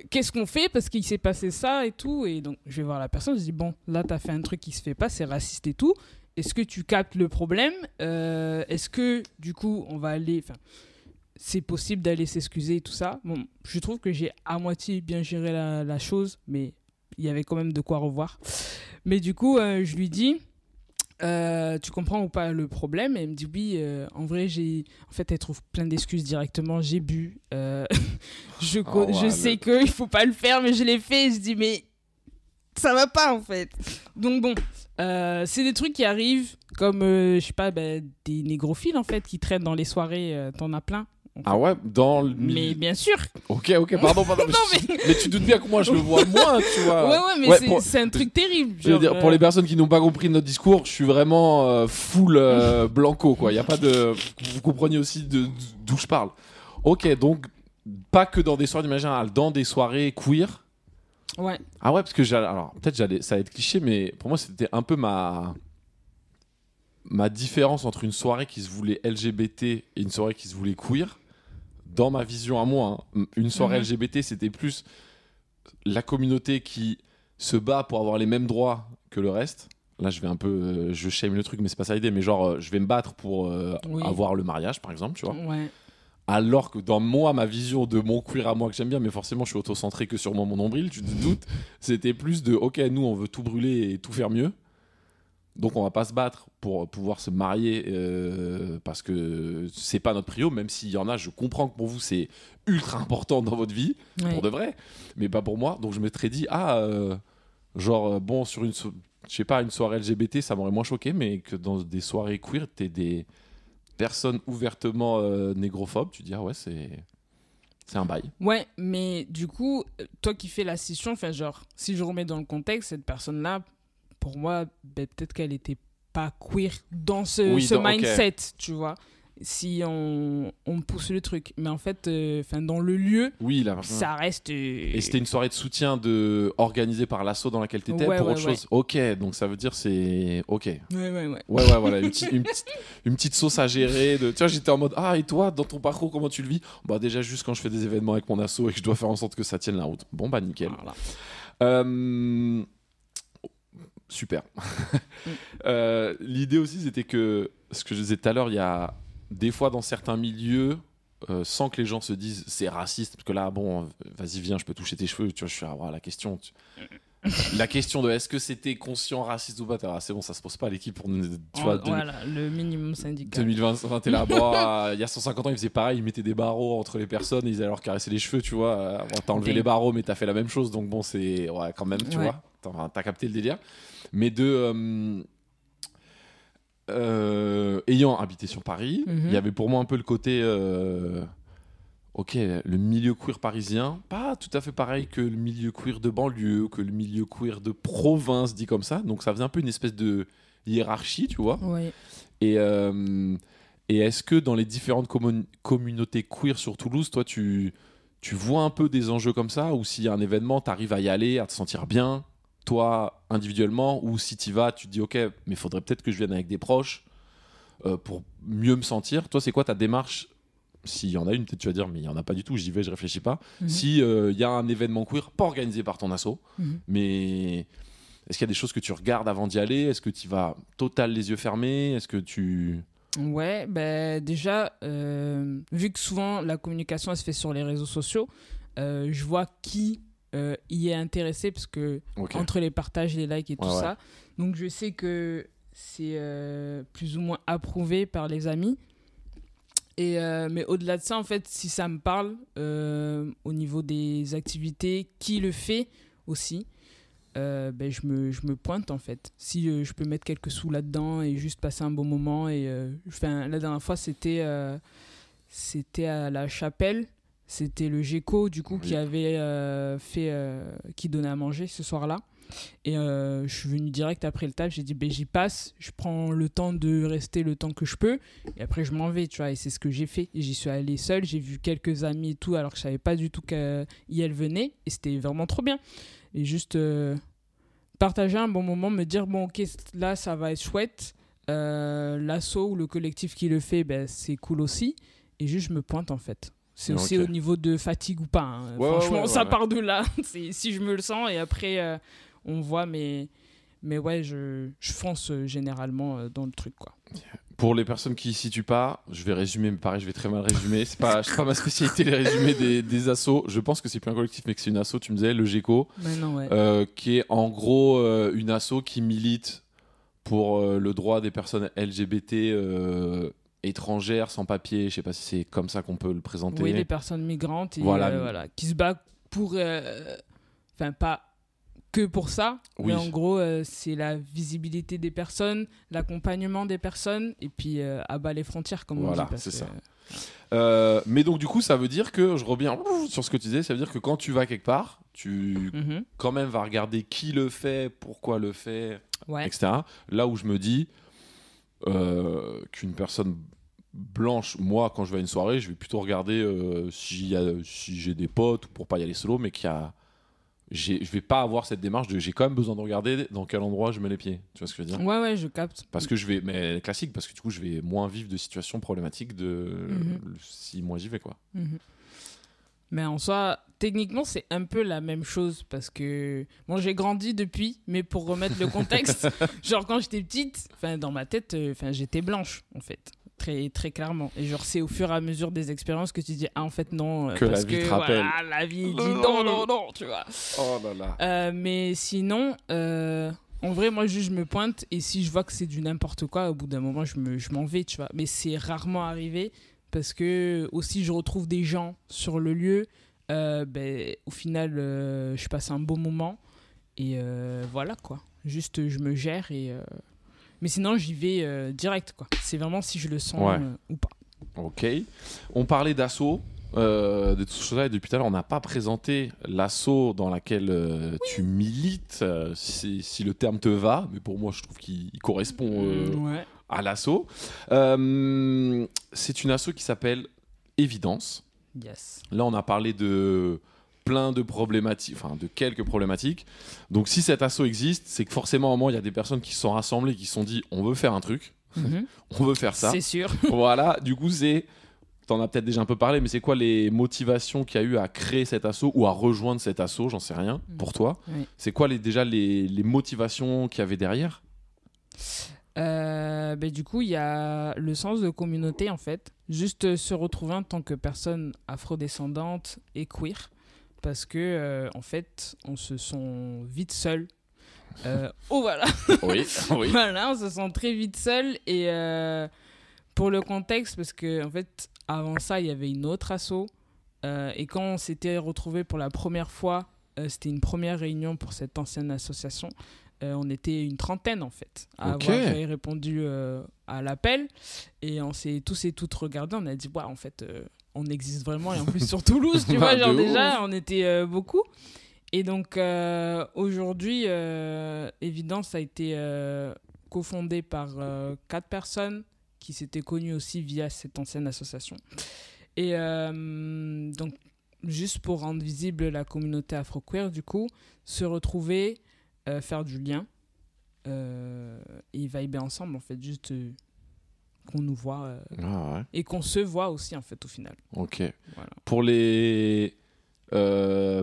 [SPEAKER 2] qu'est-ce qu'on fait? Parce qu'il s'est passé ça et tout. Et donc, je vais voir la personne, je dis, bon, là, t'as fait un truc qui se fait pas, c'est raciste et tout. Est-ce que tu captes le problème? Est-ce que, du coup, on va aller... c'est possible d'aller s'excuser et tout ça. Bon, je trouve que j'ai à moitié bien géré la chose, mais il y avait quand même de quoi revoir. Mais du coup, je lui dis, tu comprends ou pas le problème? Et elle me dit, oui, en vrai, en fait, elle trouve plein d'excuses directement. J'ai bu. Je sais qu'il ne faut pas le faire, mais je l'ai fait. Et je dis, mais ça va pas, en fait. Donc bon, c'est des trucs qui arrivent comme, je sais pas, des négrophiles, en fait, qui traînent dans les soirées. T'en as plein.
[SPEAKER 1] Ah ouais, dans le...
[SPEAKER 2] Mais bien sûr.
[SPEAKER 1] Ok, pardon. Mais tu doutes bien que moi je le vois moins, tu vois.
[SPEAKER 2] Ouais, mais c'est un truc terrible.
[SPEAKER 1] Je veux dire, pour les personnes qui n'ont pas compris notre discours, je suis vraiment full blanco, quoi. Il y a pas de... Vous compreniez aussi d'où je parle. Ok, donc pas que dans des soirées d'imagine, dans des soirées queer.
[SPEAKER 2] Ouais.
[SPEAKER 1] Ah ouais, parce que alors peut-être ça va être cliché, mais pour moi c'était un peu ma différence entre une soirée qui se voulait LGBT et une soirée qui se voulait queer. Dans ma vision à moi, une soirée LGBT, c'était plus la communauté qui se bat pour avoir les mêmes droits que le reste. Là, je vais un peu... je shame le truc, mais c'est pas ça l'idée. Mais genre, je vais me battre pour avoir le mariage, par exemple, tu vois.
[SPEAKER 2] Ouais.
[SPEAKER 1] Alors que dans ma vision de mon queer à moi que j'aime bien, mais forcément, je suis auto-centré que sur mon nombril, tu te doutes, c'était plus de, ok, nous, on veut tout brûler et tout faire mieux. Donc on va pas se battre pour pouvoir se marier parce que c'est pas notre prio, même s'il y en a, je comprends que pour vous c'est ultra important dans votre vie, pour de vrai, mais pas pour moi. Donc je m'étais dit bon, sur une soirée LGBT ça m'aurait moins choqué, mais que dans des soirées queer t'es des personnes ouvertement négrophobes, tu dis ah ouais c'est un bail.
[SPEAKER 2] Ouais, mais du coup toi qui fais la scission, si je remets dans le contexte, cette personne là pour moi, peut-être qu'elle n'était pas queer dans ce mindset, tu vois, si on pousse le truc. Mais en fait, dans le lieu, ça reste...
[SPEAKER 1] Et c'était une soirée de soutien organisée par l'asso dans laquelle tu étais pour autre chose. Ok, donc ça veut dire c'est... Ok.
[SPEAKER 2] Ouais,
[SPEAKER 1] voilà, une petite sauce à gérer. Tu vois, j'étais en mode, et toi, dans ton parcours, comment tu le vis? Bah déjà, juste quand je fais des événements avec mon asso et que je dois faire en sorte que ça tienne la route. Bon, bah nickel. Voilà. Super. L'idée aussi, c'était que, ce que je disais tout à l'heure, il y a des fois dans certains milieux, sans que les gens se disent c'est raciste, parce que là, bon, vas-y, viens, je peux toucher tes cheveux, tu vois, je suis à la question. La question de est-ce que c'était conscient, raciste ou pas, c'est bon, ça se pose pas à l'équipe pour tu vois,
[SPEAKER 2] voilà, le minimum syndical.
[SPEAKER 1] 2020, t'es là, il y a 150 ans, ils faisaient pareil, ils mettaient des barreaux entre les personnes, ils allaient leur caresser les cheveux, tu vois. T'as enlevé les barreaux, mais t'as fait la même chose, donc bon, c'est quand même, tu vois, t'as capté le délire. Mais ayant habité sur Paris, il y avait pour moi un peu le côté ok, le milieu queer parisien, pas tout à fait pareil que le milieu queer de banlieue, que le milieu queer de province, dit comme ça. Donc ça faisait un peu une espèce de hiérarchie, tu vois.
[SPEAKER 2] Ouais.
[SPEAKER 1] Et est-ce que dans les différentes communautés queer sur Toulouse, toi, tu vois un peu des enjeux comme ça, ou s'il y a un événement, tu arrives à y aller, à te sentir bien, toi, individuellement, ou si tu y vas, tu te dis, ok, mais il faudrait peut-être que je vienne avec des proches pour mieux me sentir. Toi, c'est quoi ta démarche? S'il y en a une, peut-être tu vas dire, mais il n'y en a pas du tout, j'y vais, je réfléchis pas. Si y a un événement queer, pas organisé par ton asso, mais est-ce qu'il y a des choses que tu regardes avant d'y aller? Est-ce que tu vas total les yeux fermés? Est-ce que tu...
[SPEAKER 2] Ouais, déjà, vu que souvent la communication elle se fait sur les réseaux sociaux, je vois qui y est intéressé, parce que entre les partages, les likes et tout ça, donc je sais que c'est plus ou moins approuvé par les amis. Mais au-delà de ça, en fait, si ça me parle au niveau des activités, qui le fait aussi, je me pointe en fait. Si je peux mettre quelques sous là-dedans et juste passer un bon moment. La dernière fois, c'était à la Chapelle. C'était le GECO, du coup, qui avait qui donnait à manger ce soir-là. Et je suis venu direct après le taf, j'ai dit j'y passe, je prends le temps de rester le temps que je peux et après je m'en vais, tu vois, et c'est ce que j'ai fait. Et j'y suis allée seule, j'ai vu quelques amis et tout alors que je savais pas du tout qu'elles venaient et c'était vraiment trop bien. Et juste partager un bon moment, me dire bon ok là ça va être chouette, l'asso ou le collectif qui le fait c'est cool aussi et juste je me pointe en fait. C'est aussi au niveau de fatigue ou pas, hein. Franchement ça part de là. C'est si je me le sens et après on voit, mais ouais, je fonce généralement dans le truc, quoi.
[SPEAKER 1] Pour les personnes qui ne situent pas, je vais résumer, mais pareil, je vais très mal résumer. C'est pas ma spécialité, les résumés des assos. Je pense que c'est plus un collectif, mais que c'est une asso, tu me disais, le GECO, qui est en gros une asso qui milite pour le droit des personnes LGBT étrangères, sans papier. Je ne sais pas si c'est comme ça qu'on peut le présenter.
[SPEAKER 2] Oui, les personnes migrantes, et, qui se battent pour... Enfin, pas... que pour ça, mais en gros c'est la visibilité des personnes, l'accompagnement des personnes et puis abat les frontières comme on dit.
[SPEAKER 1] C'est ça. Mais donc du coup ça veut dire que, je reviens sur ce que tu disais, ça veut dire que quand tu vas quelque part, tu quand même vas regarder qui le fait, pourquoi le fait, etc. Là où je me dis qu'une personne blanche, moi quand je vais à une soirée, je vais plutôt regarder si j'ai des potes, pour pas y aller solo, mais qu'il y a... je vais pas avoir cette démarche de j'ai quand même besoin de regarder dans quel endroit je mets les pieds, tu vois ce que je veux dire.
[SPEAKER 2] Ouais je capte,
[SPEAKER 1] parce que mais classique, parce que du coup je vais moins vivre de situations problématiques si moi j'y vais, quoi.
[SPEAKER 2] Mais en soi techniquement c'est un peu la même chose parce que bon j'ai grandi depuis, mais pour remettre le contexte genre quand j'étais petite, dans ma tête j'étais blanche en fait. Très, très clairement. Et genre, c'est au fur et à mesure des expériences que tu dis, en fait, non.
[SPEAKER 1] Que parce la vie te rappelle.
[SPEAKER 2] Voilà, la vie dit non, tu vois.
[SPEAKER 1] Oh là là.
[SPEAKER 2] Mais sinon, en vrai, moi, juste, je me pointe et si je vois que c'est du n'importe quoi, au bout d'un moment, je m'en vais, tu vois. Mais c'est rarement arrivé parce que, aussi, je retrouve des gens sur le lieu. Au final, je passe un beau moment et voilà, quoi. Juste, je me gère et... Mais sinon, j'y vais direct, quoi. C'est vraiment si je le sens ou pas.
[SPEAKER 1] Ok. On parlait d'asso, de tout cela, et depuis tout à l'heure, on n'a pas présenté l'asso dans laquelle tu milites, si le terme te va, mais pour moi, je trouve qu'il correspond à l'asso. C'est une asso qui s'appelle Évidence.
[SPEAKER 2] Yes.
[SPEAKER 1] Là, on a parlé de plein de problématiques, de quelques problématiques. Donc si cet asso existe, c'est que forcément à un moment il y a des personnes qui se sont rassemblées, qui se sont dit on veut faire un truc, on veut faire ça.
[SPEAKER 2] C'est sûr.
[SPEAKER 1] Voilà, du coup t'en as peut-être déjà un peu parlé, mais c'est quoi les motivations qu'il y a eu à créer cet asso ou à rejoindre cet asso, j'en sais rien, pour toi. C'est quoi déjà les motivations qu'il y avait derrière?
[SPEAKER 2] Du coup, il y a le sens de communauté en fait, juste se retrouver en tant que personne afrodescendante et queer. Parce que, en fait, on se sent vite seul. Voilà.
[SPEAKER 1] Oui.
[SPEAKER 2] Voilà, on se sent très vite seul. Et pour le contexte, parce que en fait, avant ça, il y avait une autre asso. Et quand on s'était retrouvés pour la première fois, c'était une première réunion pour cette ancienne association. On était une trentaine, en fait, à avoir répondu à l'appel. Et on s'est tous et toutes regardés. On a dit, en fait... on existe vraiment, et en plus sur Toulouse, tu vois, genre déjà, on était beaucoup. Et donc, aujourd'hui, Évidence a été cofondée par 4 personnes qui s'étaient connues aussi via cette ancienne association. Et donc, juste pour rendre visible la communauté afro-queer, du coup, se retrouver, faire du lien et vibrer ensemble, en fait, juste... qu'on nous voit et qu'on se voit aussi en fait au final.
[SPEAKER 1] Ok. Voilà. Pour les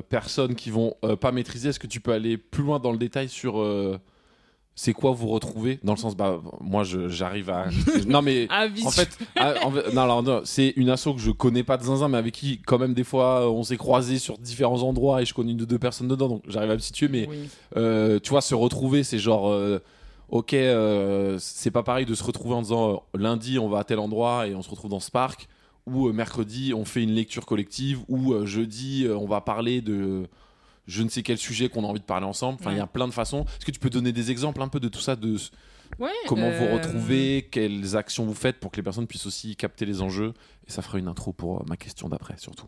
[SPEAKER 1] personnes qui vont pas maîtriser, est-ce que tu peux aller plus loin dans le détail sur c'est quoi vous retrouver, dans le sens moi j'arrive à non mais en fait non, c'est une asso que je connais pas de zinzin, mais avec qui quand même des fois on s'est croisés sur différents endroits et je connais 1 ou 2 personnes dedans, donc j'arrive à me situer, mais tu vois, se retrouver, c'est genre ok, c'est pas pareil de se retrouver en disant lundi on va à tel endroit et on se retrouve dans ce parc, ou mercredi on fait une lecture collective, ou jeudi on va parler de je ne sais quel sujet qu'on a envie de parler ensemble. Il y a plein de façons. Est-ce que tu peux donner des exemples un peu de tout ça, de Comment vous retrouvez, quelles actions vous faites pour que les personnes puissent aussi capter les enjeux. Et ça fera une intro pour ma question d'après, surtout.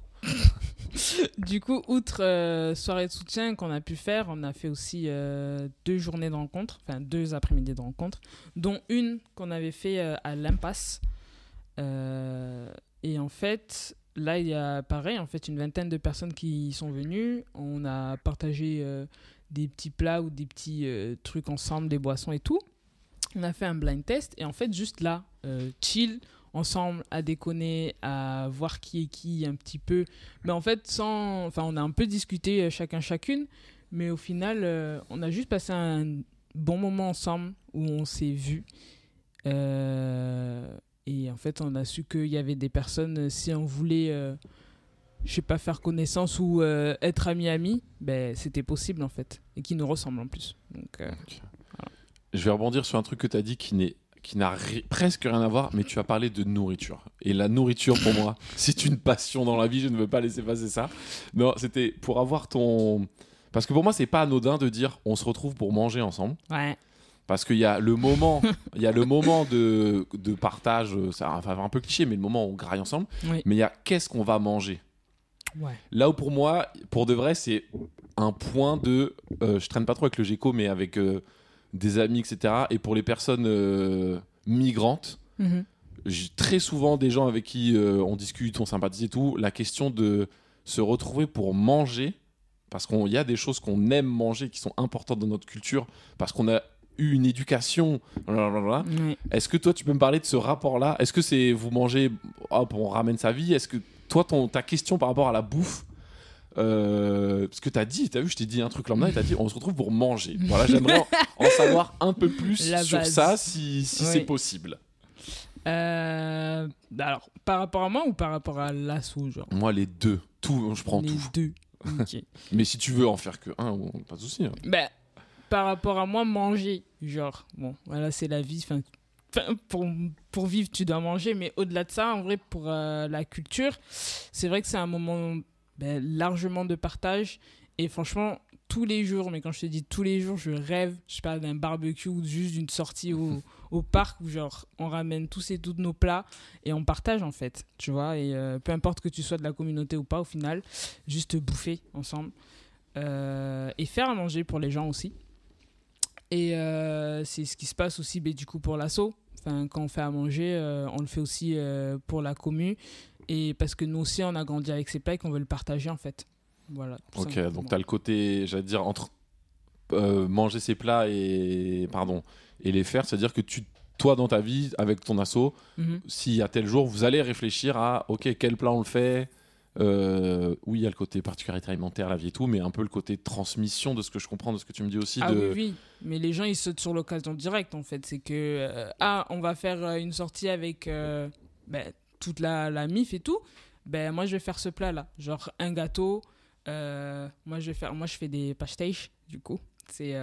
[SPEAKER 2] Du coup, outre soirée de soutien qu'on a pu faire, on a fait aussi 2 journées de rencontres, enfin 2 après-midi de rencontres, dont une qu'on avait fait à l'Impasse. Et en fait, là, il y a pareil, en fait, une vingtaine de personnes qui sont venues. On a partagé des petits plats ou des petits trucs ensemble, des boissons et tout. On a fait un blind test et en fait, juste là, chill, ensemble, à déconner, à voir qui est qui un petit peu. Mais en fait, on a un peu discuté chacune, mais au final, on a juste passé un bon moment ensemble où on s'est vus. Et en fait, on a su qu'il y avait des personnes, si on voulait, je sais pas, faire connaissance ou être ami, ben, c'était possible en fait, et qui nous ressemblent en plus. Donc,
[SPEAKER 1] okay. Voilà. Je vais rebondir sur un truc que tu as dit qui n'a presque rien à voir, mais tu as parlé de nourriture. Et la nourriture, pour moi, c'est une passion dans la vie, je ne veux pas laisser passer ça. Non, c'était pour avoir ton... Parce que pour moi, c'est pas anodin de dire on se retrouve pour manger ensemble.
[SPEAKER 2] Ouais.
[SPEAKER 1] Parce qu'il y a le moment, de partage, ça va faire un peu cliché, mais le moment où on graille ensemble.
[SPEAKER 2] Oui.
[SPEAKER 1] Mais il y a qu'est-ce qu'on va manger.
[SPEAKER 2] Ouais.
[SPEAKER 1] Là où pour moi, pour de vrai, c'est un point de... je traîne pas trop avec le GECO, mais avec des amis, etc. Et pour les personnes migrantes, j'ai très souvent des gens avec qui on discute, on sympathise et tout, la question de se retrouver pour manger, parce qu'il y a des choses qu'on aime manger qui sont importantes dans notre culture, parce qu'on a eu une éducation, blablabla. Oui. Est-ce que toi tu peux me parler de ce rapport-là? Est-ce que c'est vous mangez, hop, on ramène sa vie? Est-ce que toi ta question par rapport à la bouffe, parce que t'as vu, je t'ai dit un truc lambda et t'as dit on se retrouve pour manger. Voilà, j'aimerais en savoir un peu plus sur ça si c'est possible.
[SPEAKER 2] Alors, par rapport à moi ou par rapport à l'assaut, genre?
[SPEAKER 1] Moi, les deux. Tout, je prends tout.
[SPEAKER 2] Les deux. Okay.
[SPEAKER 1] Mais si tu veux en faire que un, pas de souci. Hein.
[SPEAKER 2] Ben, par rapport à moi, manger, genre, bon, voilà, c'est la vie. Pour vivre, tu dois manger. Mais au-delà de ça, en vrai, pour la culture, c'est vrai que c'est un moment largement de partage. Et franchement, tous les jours, mais quand je te dis tous les jours, je rêve, je sais pas, d'un barbecue ou juste d'une sortie au parc où genre on ramène tous et toutes nos plats et on partage en fait, tu vois, et peu importe que tu sois de la communauté ou pas, au final, juste bouffer ensemble et faire à manger pour les gens aussi. Et c'est ce qui se passe aussi du coup pour l'asso. Enfin, quand on fait à manger, on le fait aussi pour la commu et parce que nous aussi on a grandi avec ces plats et qu'on veut le partager en fait. Voilà.
[SPEAKER 1] Ok, donc tu as le côté, j'allais dire, entre manger ses plats et les faire, c'est-à-dire que toi, dans ta vie, avec ton asso, s'il y a tel jour, vous allez réfléchir à, ok, quel plat on le fait. Oui, il y a le côté particularité alimentaire, la vie et tout, mais un peu le côté transmission de ce que je comprends, de ce que tu me dis aussi.
[SPEAKER 2] Oui, mais les gens, ils sautent sur l'occasion directe, en fait. C'est que, on va faire une sortie avec toute la MIF et tout. Moi, je vais faire ce plat-là. Genre, un gâteau... moi je fais des pastéis du coup c'est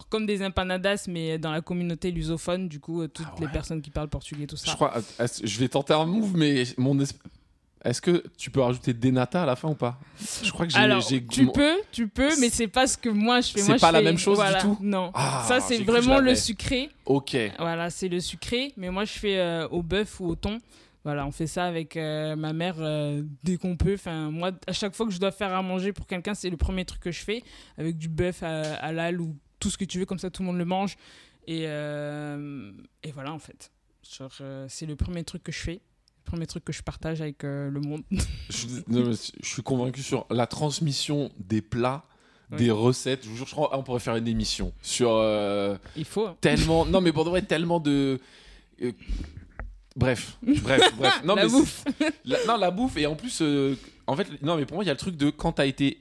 [SPEAKER 2] comme des empanadas mais dans la communauté lusophone du coup toutes les personnes qui parlent portugais tout ça.
[SPEAKER 1] Je crois je vais tenter un move mais est-ce que tu peux rajouter des nata à la fin ou pas? Je crois que
[SPEAKER 2] tu peux mais c'est pas ce que moi je fais.
[SPEAKER 1] C'est pas la même chose du tout.
[SPEAKER 2] Non, ça c'est vraiment le sucré.
[SPEAKER 1] Ok.
[SPEAKER 2] Voilà, c'est le sucré mais moi je fais au bœuf ou au thon. Voilà, on fait ça avec ma mère dès qu'on peut. Enfin, moi, à chaque fois que je dois faire à manger pour quelqu'un, c'est le premier truc que je fais, avec du bœuf halal ou tout ce que tu veux, comme ça tout le monde le mange. Et voilà, en fait. Genre, c'est le premier truc que je fais, le premier truc que je partage avec le monde.
[SPEAKER 1] Je suis convaincu sur la transmission des plats. Des recettes, je vous jure, je crois qu'on pourrait faire une émission sur...
[SPEAKER 2] Il faut.
[SPEAKER 1] Tellement... Non, mais pour de vrai, tellement de... Bref. Non,
[SPEAKER 2] la bouffe.
[SPEAKER 1] La bouffe. Et en plus, en fait, non, mais pour moi, il y a le truc de quand tu as été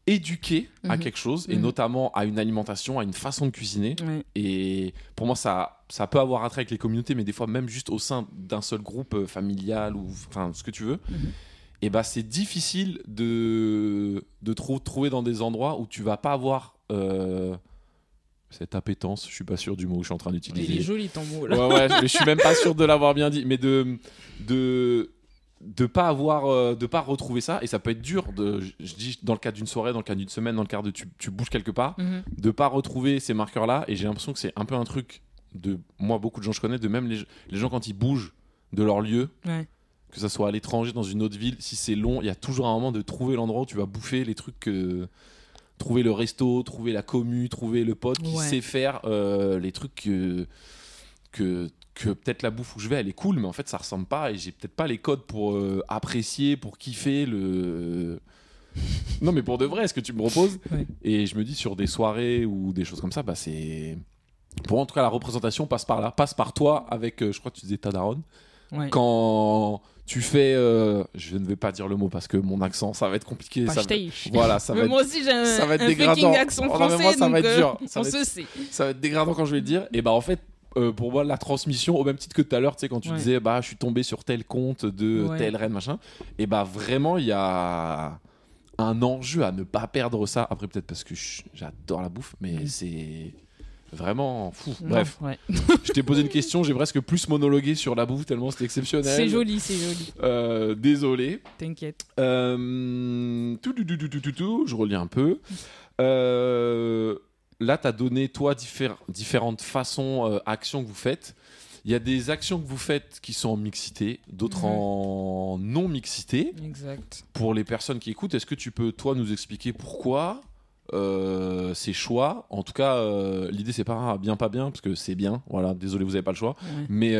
[SPEAKER 1] éduqué à quelque chose, et notamment à une alimentation, à une façon de cuisiner. Et pour moi, ça peut avoir un trait avec les communautés, mais des fois, même juste au sein d'un seul groupe familial ou enfin ce que tu veux. Et c'est difficile de trouver dans des endroits où tu vas pas avoir. Cette appétence, je suis pas sûr du mot que je suis en train d'utiliser.
[SPEAKER 2] Il est joli ton mot là.
[SPEAKER 1] Ouais, mais je suis même pas sûr de l'avoir bien dit. Mais de de pas retrouver ça, et ça peut être dur je dis dans le cadre d'une soirée, dans le cadre d'une semaine, dans le cadre de tu bouges quelque part, de pas retrouver ces marqueurs là. Et j'ai l'impression que c'est un peu un truc de moi, beaucoup de gens je connais, de même les gens quand ils bougent de leur lieu, que ça soit à l'étranger, dans une autre ville, si c'est long, il y a toujours un moment de trouver l'endroit où tu vas bouffer les trucs trouver le resto, trouver la commu, trouver le pote qui sait faire les trucs que peut-être la bouffe où je vais elle est cool, mais en fait ça ressemble pas, et j'ai peut-être pas les codes pour apprécier, pour kiffer non mais pour de vrai ce que tu me proposes. Et je me dis sur des soirées ou des choses comme ça, c'est pour moi, en tout cas la représentation passe par là, passe par toi avec je crois que tu disais ta daronne. Quand tu fais je ne vais pas dire le mot parce que mon accent ça va être compliqué, voilà, ça va
[SPEAKER 2] moi aussi j'ai
[SPEAKER 1] ça va être dégradant,
[SPEAKER 2] accent français, moi,
[SPEAKER 1] ça va être dur,
[SPEAKER 2] ça
[SPEAKER 1] va être dégradant quand je vais le dire. Et en fait pour moi la transmission, au même titre que tout à l'heure, tu sais, quand tu disais je suis tombé sur tel compte de telle reine machin, et vraiment il y a un enjeu à ne pas perdre ça. Après peut-être parce que j'adore la bouffe, mais c'est vraiment fou. Bref, je t'ai posé une question, j'ai presque plus monologué sur la bouffe tellement c'était exceptionnel.
[SPEAKER 2] C'est joli.
[SPEAKER 1] Désolé.
[SPEAKER 2] T'inquiète.
[SPEAKER 1] Je relis un peu. Là, tu as donné, toi, différentes façons, actions que vous faites. Il y a des actions que vous faites qui sont en mixité, d'autres en non-mixité.
[SPEAKER 2] Exact.
[SPEAKER 1] Pour les personnes qui écoutent, est-ce que tu peux, toi, nous expliquer pourquoi ces choix? En tout cas, l'idée, c'est pas bien, parce que c'est bien. Voilà, désolé, vous n'avez pas le choix. Mais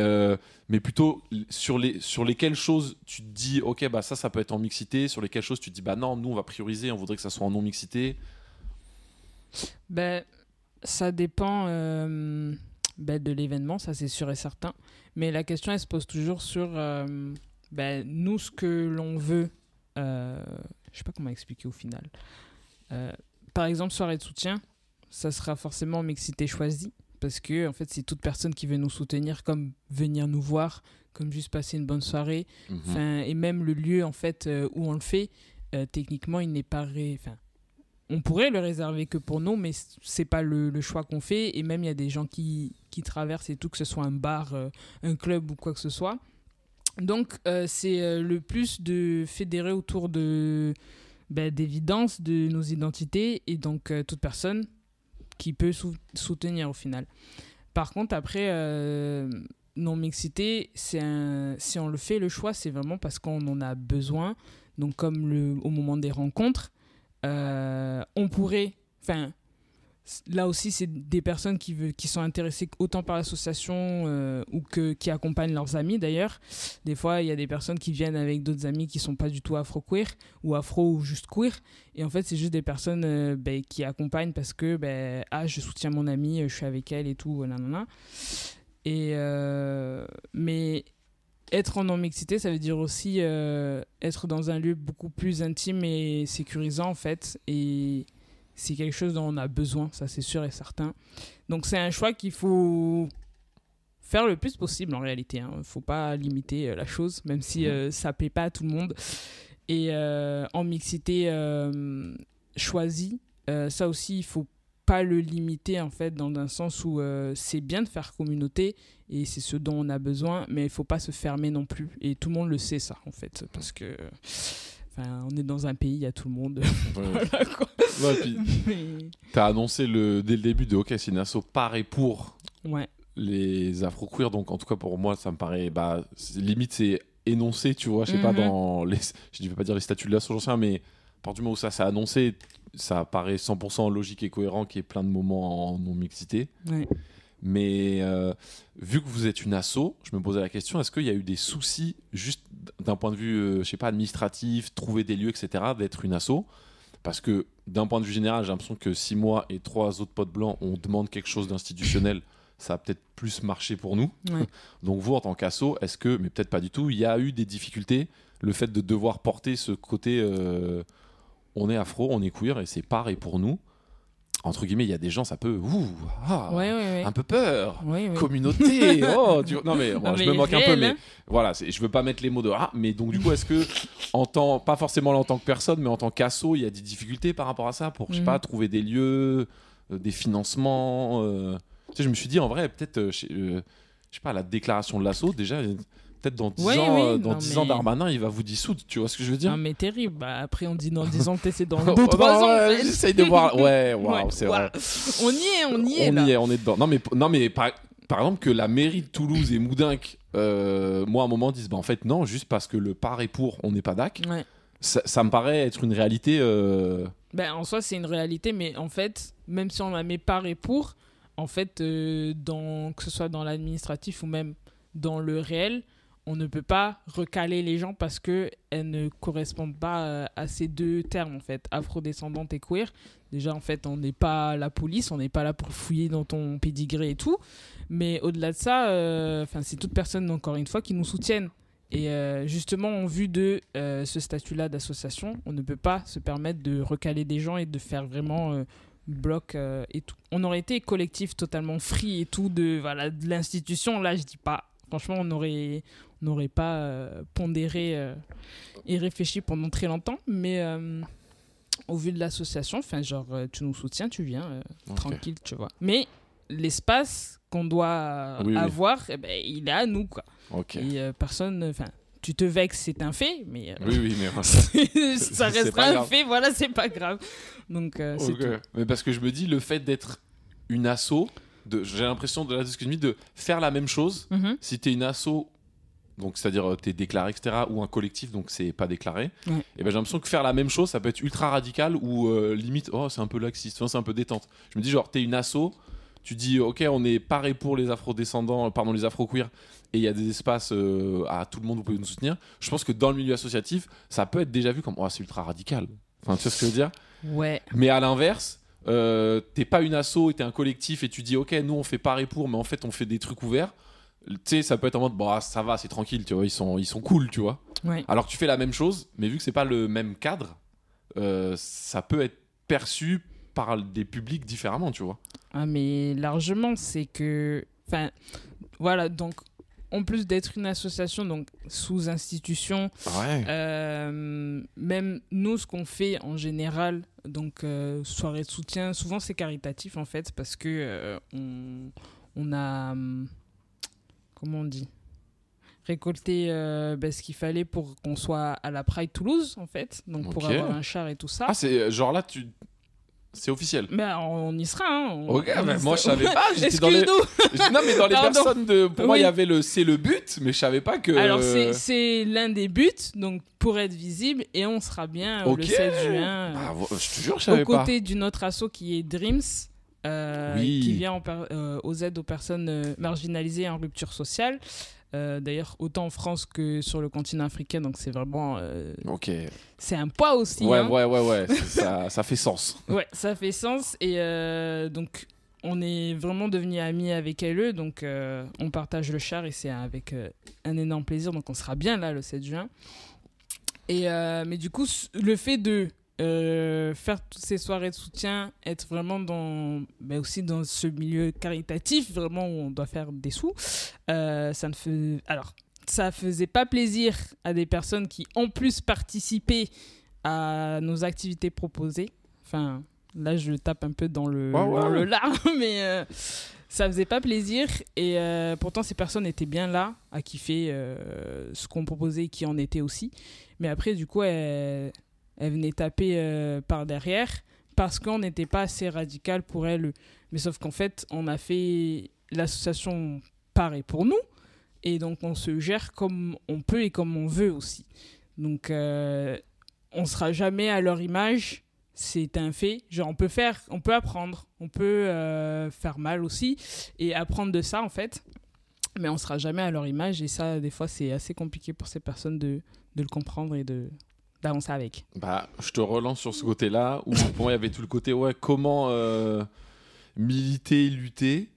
[SPEAKER 1] plutôt sur lesquelles choses tu te dis, ok, ça peut être en mixité. Sur lesquelles choses tu te dis, non, nous, on va prioriser, on voudrait que ça soit en non-mixité.
[SPEAKER 2] Ça dépend de l'événement, ça c'est sûr et certain. Mais la question, elle se pose toujours sur nous, ce que l'on veut. Je sais pas comment expliquer au final. Par exemple, soirée de soutien, ça sera forcément mixité choisie. Parce que en fait, c'est toute personne qui veut nous soutenir, comme venir nous voir, comme juste passer une bonne soirée. Et même le lieu en fait, où on le fait, techniquement, il n'est pas... On pourrait le réserver que pour nous, mais c'est pas le choix qu'on fait. Et même, il y a des gens qui traversent et tout, que ce soit un bar, un club ou quoi que ce soit. Donc, c'est le plus de fédérer autour d'évidence de nos identités. Et donc, toute personne qui peut soutenir au final. Par contre, après, non-mixité, si on le fait, le choix, c'est vraiment parce qu'on en a besoin. Donc, comme au moment des rencontres, on pourrait, là aussi c'est des personnes qui sont intéressées autant par l'association ou qui accompagnent leurs amis d'ailleurs. Des fois il y a des personnes qui viennent avec d'autres amis qui sont pas du tout afro-queer ou afro ou juste queer, et en fait c'est juste des personnes qui accompagnent parce que je soutiens mon amie, je suis avec elle et tout, nanana. Et mais être en non-mixité, ça veut dire aussi être dans un lieu beaucoup plus intime et sécurisant, en fait. Et c'est quelque chose dont on a besoin, ça c'est sûr et certain. Donc c'est un choix qu'il faut faire le plus possible, en réalité. Il ne faut pas limiter la chose, même si ça ne plaît pas à tout le monde. Et en mixité choisie, ça aussi, il ne faut pas le limiter, en fait, dans un sens où c'est bien de faire communauté, et c'est ce dont on a besoin, mais il ne faut pas se fermer non plus. Et tout le monde le sait, ça, en fait, parce que on est dans un pays, il y a tout le monde. Voilà, quoi.
[SPEAKER 1] Tu as annoncé dès le début c'est une asso par et pour les afro-queer, donc en tout cas pour moi, ça me paraît, limite c'est énoncé, tu vois, je sais pas, dans je ne vais pas dire les statuts de l'asso, j'en sais rien, mais à partir du moment où ça s'est annoncé, ça paraît 100% logique et cohérent qu'il y ait plein de moments en non-mixité. Mais vu que vous êtes une asso, je me posais la question, est-ce qu'il y a eu des soucis juste d'un point de vue, je sais pas, administratif, trouver des lieux, etc., d'être une asso? Parce que d'un point de vue général, j'ai l'impression que si moi et 3 autres potes blancs, on demande quelque chose d'institutionnel, ça a peut-être plus marché pour nous. Donc vous, en tant qu'asso, est-ce que, mais peut-être pas du tout, il y a eu des difficultés, le fait de devoir porter ce côté on est afro, on est queer et c'est par et pour nous, entre guillemets, il y a des gens, ça peut un peu peur, communauté, non mais, je me moque un peu, mais voilà, je veux pas mettre les mots de mais donc du coup, est-ce que pas forcément en tant que personne, mais en tant qu'asso, il y a des difficultés par rapport à ça pour, je sais pas, trouver des lieux, des financements, tu sais, je me suis dit en vrai, peut-être, je sais pas, la déclaration de l'asso, déjà, peut-être dans 10 ans, dans 10 ans, Darmanin, il va vous dissoudre, tu vois ce que je veux dire?
[SPEAKER 2] Non, mais terrible. Bah, après, on dit dans 10 ans, peut-être c'est dans 2-3 ans.
[SPEAKER 1] Ouais, j'essaye de voir. Ouais, waouh, c'est vrai.
[SPEAKER 2] On y est,
[SPEAKER 1] là. On est dedans. Non, mais par exemple, que la mairie de Toulouse et Moudinque, moi, à un moment, disent, bah, en fait, non, juste parce que le par est pour, on n'est pas d'ac.
[SPEAKER 2] Ouais.
[SPEAKER 1] Ça me paraît être une réalité.
[SPEAKER 2] Ben, en soi, c'est une réalité, mais en fait, même si on la met par et pour, en fait, que ce soit dans l'administratif ou même dans le réel, on ne peut pas recaler les gens parce qu'elles ne correspondent pas à ces deux termes, en fait, afrodescendante et queer. Déjà, en fait, on n'est pas la police, on n'est pas là pour fouiller dans ton pédigré et tout. Mais au-delà de ça, c'est toute personne, encore une fois, qui nous soutiennent. Et justement, en vue de ce statut-là d'association, on ne peut pas se permettre de recaler des gens et de faire vraiment bloc et tout. On aurait été collectif totalement free et tout de l'institution. Là, je dis pas. Franchement, on n'aurait pas pondéré et réfléchi pendant très longtemps. Mais au vu de l'association, tu nous soutiens, tu viens, tranquille, tu vois. Mais l'espace qu'on doit avoir, eh ben, il est à nous, quoi.
[SPEAKER 1] Okay.
[SPEAKER 2] Et personne... tu te vexes, c'est un fait, mais...
[SPEAKER 1] oui, mais...
[SPEAKER 2] ça restera un fait, voilà, c'est pas grave. Donc, c'est tout.
[SPEAKER 1] Mais parce que je me dis, le fait d'être une asso, j'ai l'impression de faire la même chose, si t'es une asso, donc c'est-à-dire t'es déclaré, etc., ou un collectif, donc c'est pas déclaré, et ben, j'ai l'impression que faire la même chose, ça peut être ultra radical, ou limite, c'est un peu laxiste, c'est un peu détente. Je me dis, genre, t'es une asso, tu dis, ok, on est paré pour les afro-descendants, pardon, les afro-queers, et il y a des espaces à tout le monde, vous pouvez nous soutenir. Je pense que dans le milieu associatif, ça peut être déjà vu comme, c'est ultra radical. Enfin, tu vois ce que je veux dire?
[SPEAKER 2] Ouais.
[SPEAKER 1] Mais à l'inverse, t'es pas une asso et t'es un collectif et tu dis, ok, nous on fait paré pour, mais en fait on fait des trucs ouverts. Tu sais, ça peut être en mode, ça va, c'est tranquille, tu vois, ils sont cool, tu vois.
[SPEAKER 2] Ouais.
[SPEAKER 1] Alors que tu fais la même chose, mais vu que c'est pas le même cadre, ça peut être perçu par des publics différemment, tu vois.
[SPEAKER 2] Ah, mais largement, c'est que... voilà, donc, en plus d'être une association, donc sous institution, même nous, ce qu'on fait en général, donc soirée de soutien, souvent c'est caritatif en fait, parce que on a... comment on dit, récolter ce qu'il fallait pour qu'on soit à la Pride Toulouse, en fait. Donc, pour avoir un char et tout ça.
[SPEAKER 1] Ah, c'est genre là, c'est officiel.
[SPEAKER 2] Ben, on y sera. Hein.
[SPEAKER 1] Moi, je savais pas. J'étais dans les... Non, mais dans les personnes de... Pour moi, il y avait c'est le but, mais je savais pas que...
[SPEAKER 2] Alors, c'est l'un des buts, donc pour être visible, et on sera bien le 7 juin.
[SPEAKER 1] Je te jure, je savais pas.
[SPEAKER 2] Aux côtés d'une autre asso qui est Dreams, qui vient aux aides aux personnes marginalisées en rupture sociale. D'ailleurs, autant en France que sur le continent africain, donc c'est vraiment... c'est un poids aussi.
[SPEAKER 1] Ouais. ça fait sens.
[SPEAKER 2] Ouais, ça fait sens. Et donc, on est vraiment devenus amis avec elle. Donc, on partage le char et c'est avec un énorme plaisir. Donc, on sera bien là le 7 juin. Et, mais du coup, le fait de faire toutes ces soirées de soutien, être vraiment aussi dans ce milieu caritatif, vraiment où on doit faire des sous, ça faisait pas plaisir à des personnes qui en plus participaient à nos activités proposées. Enfin, là je tape un peu dans le lard, mais ça faisait pas plaisir et pourtant ces personnes étaient bien là à kiffer ce qu'on proposait et qui en était aussi. Mais après du coup elle venait taper par derrière parce qu'on n'était pas assez radical pour elle. Mais sauf qu'en fait, on a fait l'association par et pour nous. Et donc, on se gère comme on peut et comme on veut aussi. Donc, on ne sera jamais à leur image. C'est un fait. Genre, on peut apprendre. On peut faire mal aussi. Et apprendre de ça, en fait. Mais on ne sera jamais à leur image. Et ça, des fois, c'est assez compliqué pour ces personnes de le comprendre et d'avancer avec.
[SPEAKER 1] Je te relance sur ce côté-là où pour moi il y avait tout le côté comment militer, lutter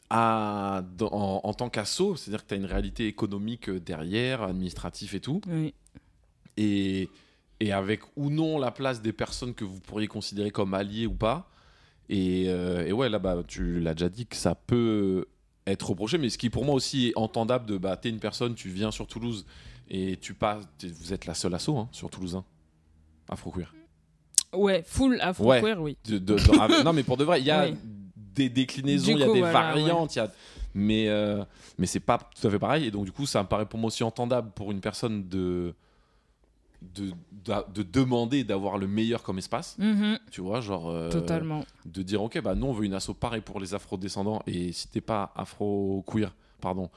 [SPEAKER 1] en tant qu'asso, c'est-à-dire que tu as une réalité économique derrière, administratif et tout, et avec ou non la place des personnes que vous pourriez considérer comme alliés ou pas, et là tu l'as déjà dit que ça peut être reproché, mais ce qui pour moi aussi est entendable de t'es une personne, tu viens sur Toulouse et vous êtes la seule asso sur Toulousain, afro-queer.
[SPEAKER 2] Ouais, full afro-queer, oui.
[SPEAKER 1] Non, mais pour de vrai, il y a des déclinaisons, il y a des variantes, mais c'est pas tout à fait pareil. Et donc, du coup, ça me paraît pour moi aussi entendable pour une personne de demander d'avoir le meilleur comme espace. Tu vois, genre.
[SPEAKER 2] Totalement.
[SPEAKER 1] De dire, ok, bah, nous, on veut une asso pareil pour les afro-descendants. Et si t'es pas afro-queer, pardon,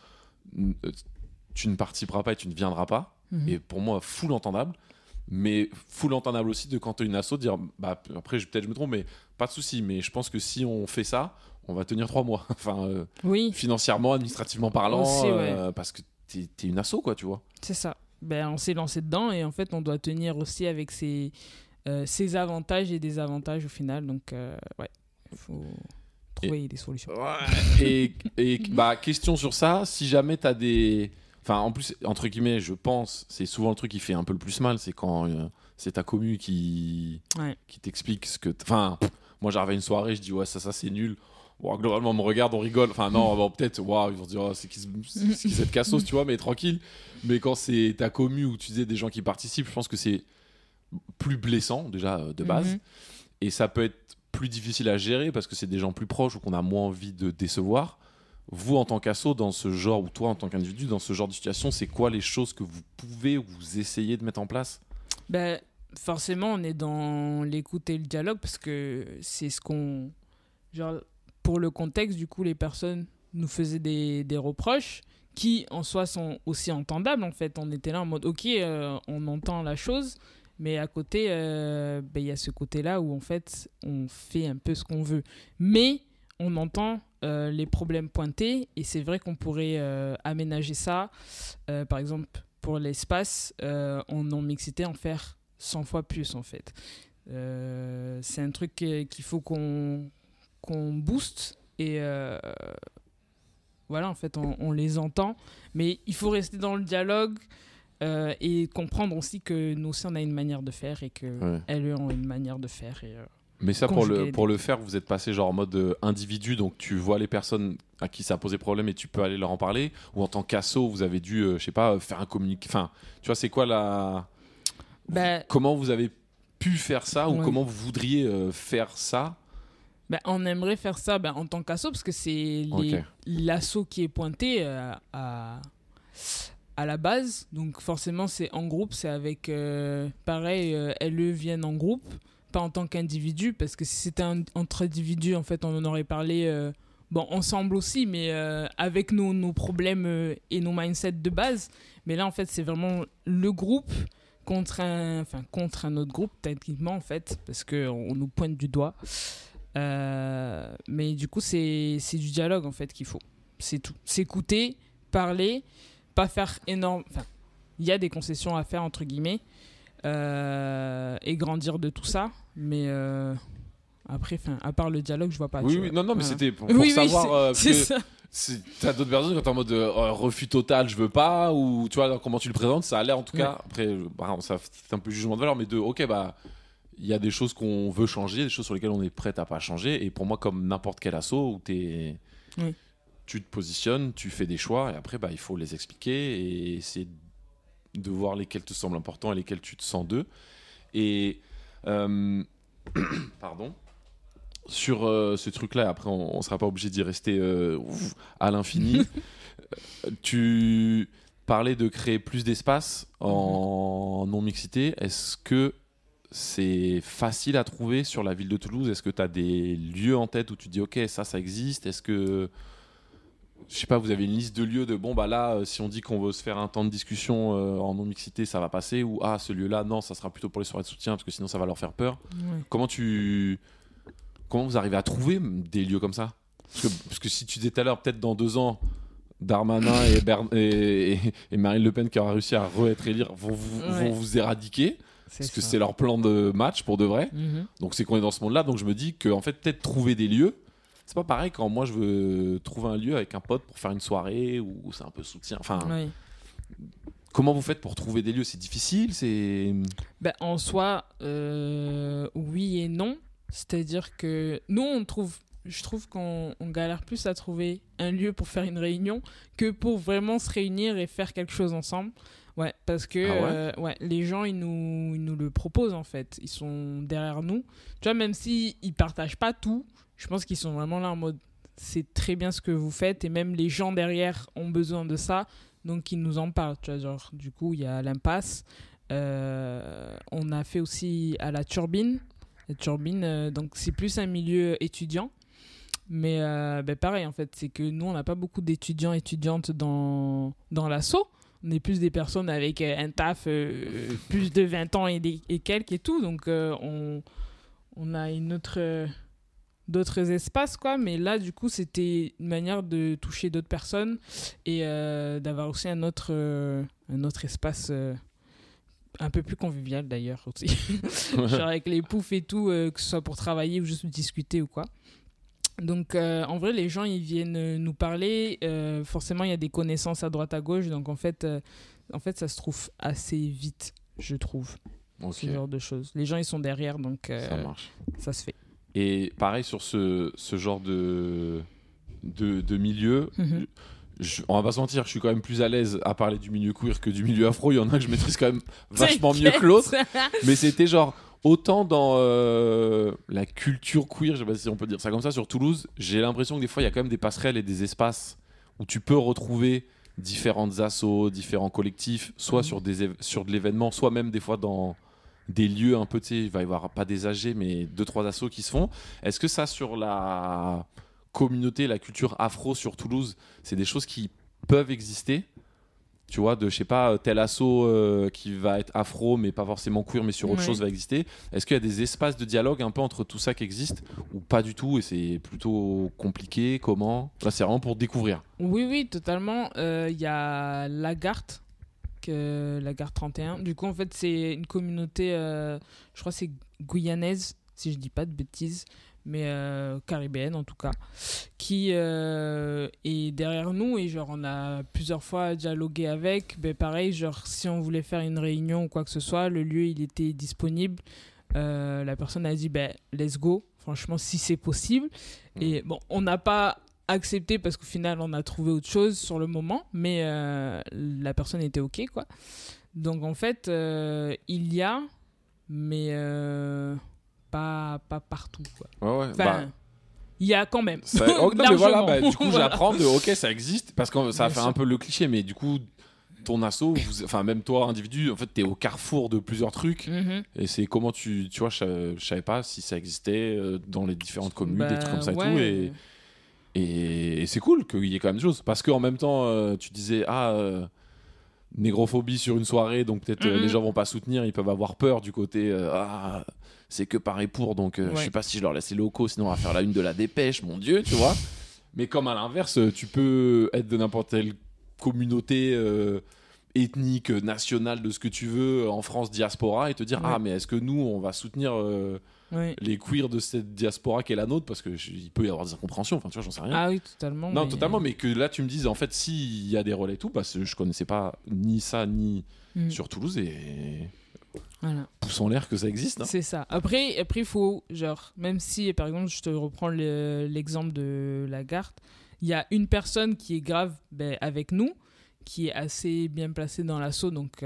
[SPEAKER 1] tu ne participeras pas et tu ne viendras pas. Et pour moi, full entendable. Mais full entendable aussi de quand tu as une asso, dire bah, après peut-être je me trompe, mais pas de souci, mais je pense que si on fait ça, on va tenir 3 mois. Enfin, financièrement, administrativement parlant, aussi, parce que t'es une asso, quoi, tu vois.
[SPEAKER 2] C'est ça. Ben, on s'est lancé dedans et en fait, on doit tenir aussi avec ses avantages et désavantages au final. Donc, il faut trouver des solutions.
[SPEAKER 1] Et bah, question sur ça, si jamais tu as des... Enfin, en plus, entre guillemets, je pense, c'est souvent le truc qui fait un peu le plus mal, c'est quand c'est ta commu qui t'explique ce que... Enfin, moi, j'arrive à une soirée, je dis, ouais, ça c'est nul. Bon, globalement, on me regarde, on rigole. Enfin, non, bon, peut-être, ils vont se dire, c'est qui cette cassos, tu vois, mais tranquille. Mais quand c'est ta commu où tu disais des gens qui participent, je pense que c'est plus blessant, déjà, de base. Et ça peut être plus difficile à gérer parce que c'est des gens plus proches ou qu'on a moins envie de décevoir. Vous, en tant qu'asso, dans ce genre, ou toi, en tant qu'individu, dans ce genre de situation, c'est quoi les choses que vous pouvez ou vous essayez de mettre en place ?
[SPEAKER 2] Ben, forcément, on est dans l'écoute et le dialogue parce que c'est ce qu'on... Genre, pour le contexte, du coup, les personnes nous faisaient des reproches qui, en soi, sont aussi entendables, en fait. On était là en mode, OK, on entend la chose, mais à côté, y a ce côté-là où, en fait, on fait un peu ce qu'on veut. Mais on entend... les problèmes pointés et c'est vrai qu'on pourrait aménager ça par exemple pour l'espace en non-mixité en faire 100 fois plus en fait c'est un truc qu'il faut qu'on booste et voilà en fait on les entend mais il faut rester dans le dialogue et comprendre aussi que nous aussi on a une manière de faire et qu'elles ont une manière de faire et
[SPEAKER 1] mais ça, pour le faire, vous êtes passé genre en mode individu, donc tu vois les personnes à qui ça a posé problème et tu peux aller leur en parler, ou en tant qu'asso, vous avez dû, je sais pas, faire un communiqué. Enfin, tu vois, c'est quoi comment vous avez pu faire ça ou comment vous voudriez faire ça ?
[SPEAKER 2] On aimerait faire ça en tant qu'asso parce que c'est l'asso qui est pointé à la base, donc forcément c'est en groupe, c'est avec pareil, LE viennent en groupe. Pas en tant qu'individu, parce que si c'était entre individus, en fait, on en aurait parlé ensemble aussi, mais avec nos problèmes et nos mindsets de base. Mais là, en fait, c'est vraiment le groupe contre un autre groupe, techniquement, en fait, parce qu'on nous pointe du doigt. Mais du coup, c'est du dialogue, en fait, qu'il faut. C'est tout. S'écouter, parler, pas faire énorme... Enfin, il y a des concessions à faire, entre guillemets, et grandir de tout ça mais après à part le dialogue je vois pas
[SPEAKER 1] mais c'était pour savoir t'as d'autres personnes quand t'es en mode refus total je veux pas ou tu vois comment tu le présentes ça a l'air en tout cas après ça c'est un peu jugement de valeur mais il y a des choses qu'on veut changer des choses sur lesquelles on est prêt à pas changer et pour moi comme n'importe quel asso où tu te positionnes tu fais des choix et après il faut les expliquer et essayer de voir lesquels te semblent importants et lesquels tu te sens d'eux. Et pardon. Sur ce truc-là, après on ne sera pas obligé d'y rester à l'infini. Tu parlais de créer plus d'espace en non-mixité. Est-ce que c'est facile à trouver sur la ville de Toulouse ? Est-ce que tu as des lieux en tête où tu dis « Ok, ça existe » Est-ce que... Je sais pas, vous avez une liste de lieux de là, si on dit qu'on veut se faire un temps de discussion en non-mixité, ça va passer, ou ce lieu-là, non, ça sera plutôt pour les soirées de soutien parce que sinon ça va leur faire peur. Comment vous arrivez à trouver des lieux comme ça ? Parce que si tu disais tout à l'heure, peut-être dans 2 ans, Darmanin et Marine Le Pen qui aura réussi à être élire vont vous éradiquer. Parce que c'est leur plan de match pour de vrai. Donc c'est qu'on est dans ce monde-là. Donc je me dis que en fait, peut-être trouver des lieux. C'est pas pareil quand moi je veux trouver un lieu avec un pote pour faire une soirée ou c'est un peu soutien. Enfin, comment vous faites pour trouver des lieux ? C'est difficile,
[SPEAKER 2] en soi, oui et non. C'est-à-dire que nous, je trouve qu'on galère plus à trouver un lieu pour faire une réunion que pour vraiment se réunir et faire quelque chose ensemble. Ouais, parce que les gens, ils nous le proposent en fait. Ils sont derrière nous. Tu vois, même s'ils partagent pas tout, je pense qu'ils sont vraiment là en mode c'est très bien ce que vous faites et même les gens derrière ont besoin de ça, donc ils nous en parlent, tu vois, genre, du coup, il y a l'Impasse. On a fait aussi à la Turbine. La Turbine, donc c'est plus un milieu étudiant. Mais pareil, en fait, c'est que nous, on n'a pas beaucoup d'étudiants et étudiantes dans l'asso. On est plus des personnes avec un taf plus de 20 ans et quelques et tout. Donc, on a d'autres espaces, quoi. Mais là, du coup, c'était une manière de toucher d'autres personnes et d'avoir aussi un autre espace un peu plus convivial, d'ailleurs, aussi. Genre avec les poufs et tout, que ce soit pour travailler ou juste discuter ou quoi. Donc, en vrai, les gens, ils viennent nous parler. Forcément, il y a des connaissances à droite, à gauche. Donc, en fait, ça se trouve assez vite, je trouve. Ce genre de choses. Les gens, ils sont derrière, donc
[SPEAKER 1] ça marche.
[SPEAKER 2] Ça se fait.
[SPEAKER 1] Et pareil, sur ce genre de milieu, on va pas se mentir, je suis quand même plus à l'aise à parler du milieu queer que du milieu afro. Il y en a que je maîtrise quand même vachement mieux que l'autre. Mais c'était genre... Autant dans la culture queer, je sais pas si on peut dire ça comme ça, sur Toulouse, j'ai l'impression que des fois il y a quand même des passerelles et des espaces où tu peux retrouver différentes assos, différents collectifs, soit sur de l'événement, soit même des fois dans des lieux un peu, tu sais, il va y avoir pas des AG, mais 2-3 assos qui se font. Est-ce que ça, sur la communauté, la culture afro sur Toulouse, c'est des choses qui peuvent exister ? Tu vois, je sais pas, tel asso qui va être afro, mais pas forcément queer, mais sur autre chose va exister. Est-ce qu'il y a des espaces de dialogue un peu entre tout ça qui existent ou pas du tout et c'est plutôt compliqué? Comment? Là, c'est vraiment pour découvrir.
[SPEAKER 2] Oui, totalement. Y a Lagarde 31. Du coup, en fait, c'est une communauté, je crois que c'est guyanaise, si je dis pas de bêtises, mais caribéenne en tout cas, qui est derrière nous et genre on a plusieurs fois dialogué avec. Pareil, genre si on voulait faire une réunion ou quoi que ce soit, le lieu il était disponible. La personne a dit let's go, franchement si c'est possible. Et bon, on n'a pas accepté parce qu'au final on a trouvé autre chose sur le moment, mais la personne était ok, quoi. Donc en fait il y a, mais pas partout, quoi.
[SPEAKER 1] Ouais,
[SPEAKER 2] enfin, il y a quand même.
[SPEAKER 1] Non, mais voilà, du coup j'apprends ok, ça existe parce que ça fait un peu le cliché, mais du coup ton asso, enfin même toi individu, en fait t'es au carrefour de plusieurs trucs et c'est comment tu vois, je savais pas si ça existait dans les différentes communes, des trucs comme ça et tout, et c'est cool qu'il y ait quand même des choses parce qu'en même temps tu disais négrophobie sur une soirée, donc peut-être les gens vont pas soutenir, ils peuvent avoir peur du côté c'est que par et pour, donc je sais pas si je leur laisse les locaux, sinon on va faire la une de la dépêche, mon Dieu, tu vois. Mais comme à l'inverse, tu peux être de n'importe quelle communauté ethnique, nationale, de ce que tu veux, en France, diaspora, et te dire mais est-ce que nous, on va soutenir les queers de cette diaspora qui est la nôtre, parce qu'il peut y avoir des incompréhensions, enfin tu vois, j'en sais rien.
[SPEAKER 2] Ah oui, totalement.
[SPEAKER 1] Non, totalement, mais que là tu me dises, en fait, s'il y a des relais et tout, parce que je connaissais pas ni ça, ni sur Toulouse, et...
[SPEAKER 2] Voilà.
[SPEAKER 1] Pousse en l'air que ça existe. Hein.
[SPEAKER 2] C'est ça. Après, il faut, genre, même si, par exemple, je te reprends l'exemple de Lagarde, il y a une personne qui est grave avec nous, qui est assez bien placée dans l'asso, donc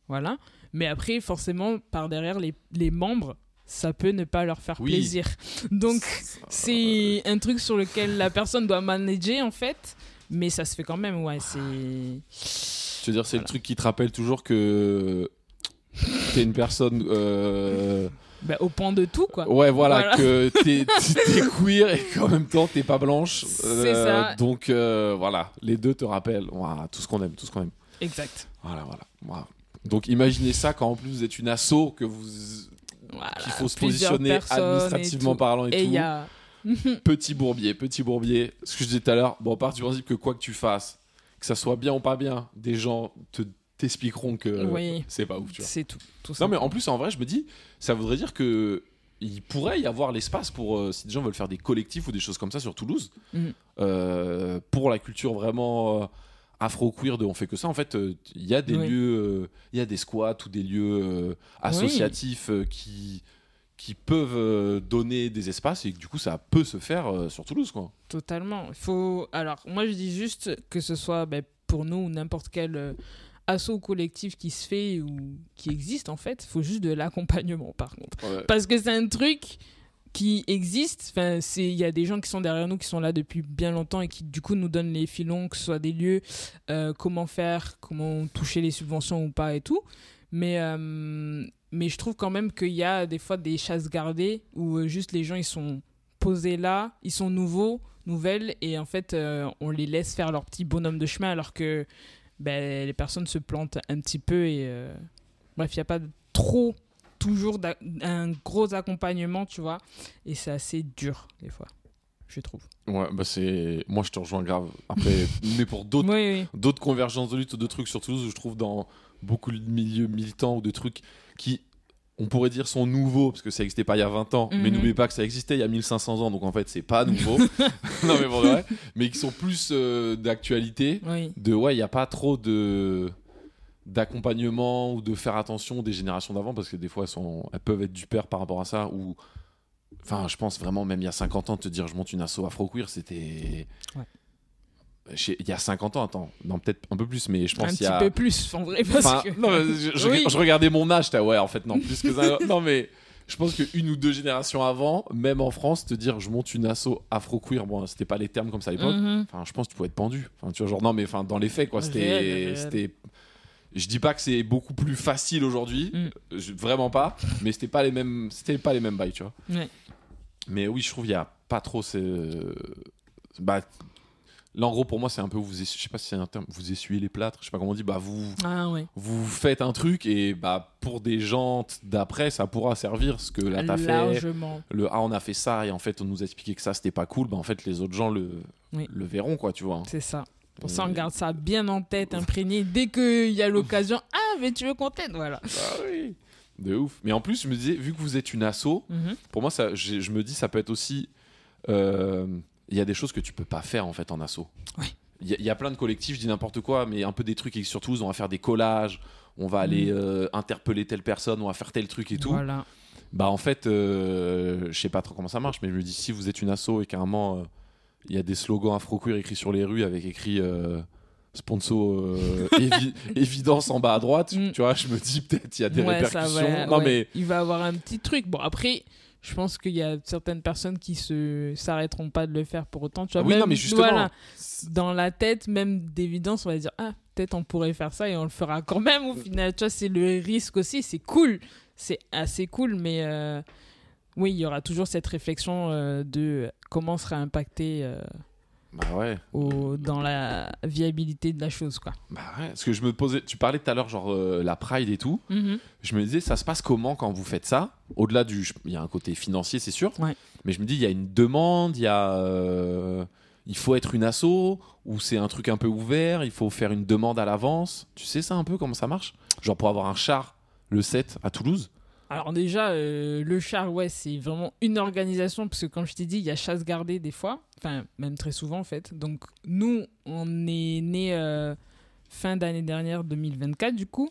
[SPEAKER 2] voilà. Mais après, forcément, par derrière, les membres, ça peut ne pas leur faire plaisir. Donc, c'est un truc sur lequel la personne doit manager, en fait, mais ça se fait quand même, c'est...
[SPEAKER 1] Je veux dire, c'est le truc qui te rappelle toujours que... t'es une personne
[SPEAKER 2] au point de tout, quoi.
[SPEAKER 1] Ouais, voilà. Que t'es queer et qu'en même temps t'es pas blanche,
[SPEAKER 2] c'est ça.
[SPEAKER 1] Donc voilà, les deux te rappellent tout ce qu'on aime.
[SPEAKER 2] Exact.
[SPEAKER 1] Voilà. Donc imaginez ça quand en plus vous êtes une asso, que qu'il faut se positionner administrativement parlant et tout.
[SPEAKER 2] Y a...
[SPEAKER 1] petit bourbier, ce que je disais tout à l'heure, on part du principe que quoi que tu fasses, que ça soit bien ou pas bien, des gens t'expliqueront que c'est pas ouf, tu vois.
[SPEAKER 2] C'est tout
[SPEAKER 1] non, mais en plus, en vrai, je me dis, ça voudrait dire que il pourrait y avoir l'espace pour, si des gens veulent faire des collectifs ou des choses comme ça sur Toulouse, pour la culture vraiment afro-queer de on fait que ça. En fait, il y a des lieux, il y a des squats ou des lieux associatifs qui peuvent donner des espaces et que du coup, ça peut se faire sur Toulouse, quoi.
[SPEAKER 2] Totalement. Alors, moi, je dis juste que ce soit pour nous ou n'importe quel... asso collectif qui se fait ou qui existe, en fait, il faut juste de l'accompagnement, par contre. Parce que c'est un truc qui existent. Enfin, il y a des gens qui sont derrière nous, qui sont là depuis bien longtemps et qui, du coup, nous donnent les filons, que ce soit des lieux, comment faire, comment toucher les subventions ou pas et tout. Mais je trouve quand même qu'il y a des fois des chasses gardées où juste les gens, ils sont posés là, ils sont nouvelles, et en fait, on les laisse faire leur petit bonhomme de chemin alors que les personnes se plantent un petit peu. Et bref, il n'y a pas toujours un gros accompagnement, tu vois, et c'est assez dur des fois, je trouve.
[SPEAKER 1] Ouais, moi je te rejoins grave. Après, mais pour d'autres convergences de lutte ou de trucs sur Toulouse, où je trouve dans beaucoup de milieux militants ou de trucs qui, on pourrait dire, sont nouveaux parce que ça n'existait pas il y a 20 ans, mais n'oubliez pas que ça existait il y a 1500 ans, donc en fait c'est pas nouveau. Non mais pour de vrai, mais qui sont plus d'actualité, il n'y a pas trop d'accompagnement ou de faire attention des générations d'avant, parce que des fois elles peuvent être du père par rapport à ça, ou enfin je pense vraiment, même il y a 50 ans, te dire je monte une asso afro-queer, c'était il y a 50 ans, non, peut-être un peu plus, mais je pense qu'il y a
[SPEAKER 2] un petit peu plus en vrai, parce que
[SPEAKER 1] non, je regardais mon âge, en fait non, plus que ça. Non mais je pense qu'une ou deux générations avant, même en France, te dire je monte une asso afro-queer, bon, c'était pas les termes comme ça à l'époque, enfin je pense que tu pouvais être pendu, enfin tu vois, genre, non mais enfin dans les faits quoi, c'était je dis pas que c'est beaucoup plus facile aujourd'hui, vraiment pas, mais c'était pas les mêmes bails, tu vois. Mais oui, je trouve il y a pas trop là en gros pour moi c'est un peu, je sais pas si c'est un terme, vous essuyez les plâtres, je sais pas comment on dit, vous faites un truc et pour des gens d'après ça pourra servir ce que là t'as fait, on a fait ça et en fait on nous a expliqué que ça c'était pas cool, en fait les autres gens le verront quoi, tu vois.
[SPEAKER 2] C'est ça. Pour ça, on garde ça bien en tête, imprégné. Dès qu'il y a l'occasion, mais tu veux qu'on t'aide, voilà.
[SPEAKER 1] Ah oui, de ouf. Mais en plus, je me disais, vu que vous êtes une asso, pour moi, je me dis, ça peut être aussi... Il y a des choses que tu peux pas faire, en fait, en asso. Il y a plein de collectifs, je dis n'importe quoi, mais un peu des trucs, et surtout, on va faire des collages, on va aller interpeller telle personne, on va faire tel truc et tout.
[SPEAKER 2] Voilà.
[SPEAKER 1] En fait, je sais pas trop comment ça marche, mais je me dis, si vous êtes une asso et carrément... il y a des slogans afro-queer écrits sur les rues avec écrit sponsor évidence en bas à droite, tu vois, je me dis peut-être il y a des répercussions. Mais
[SPEAKER 2] il va avoir un petit truc. Bon, après, je pense qu'il y a certaines personnes qui s'arrêteront pas de le faire pour autant, tu vois.
[SPEAKER 1] Non, mais justement,
[SPEAKER 2] dans la tête même d'évidence, on va dire peut-être on pourrait faire ça et on le fera quand même au final, tu vois, c'est le risque aussi, c'est cool, c'est assez cool, mais oui, il y aura toujours cette réflexion de comment sera impacté dans la viabilité de la chose, quoi.
[SPEAKER 1] Parce que je me posais, tu parlais tout à l'heure genre la Pride et tout, je me disais ça se passe comment quand vous faites ça, au-delà il y a un côté financier c'est sûr, mais je me dis il y a une demande, il faut être une asso, ou c'est un truc un peu ouvert, il faut faire une demande à l'avance, tu sais ça un peu comment ça marche, genre pour avoir un char le 7 à Toulouse.
[SPEAKER 2] Alors déjà, le char, c'est vraiment une organisation, parce que comme je t'ai dit, il y a chasse gardée des fois, enfin même très souvent en fait. Donc nous, on est nés fin d'année dernière, 2024 du coup,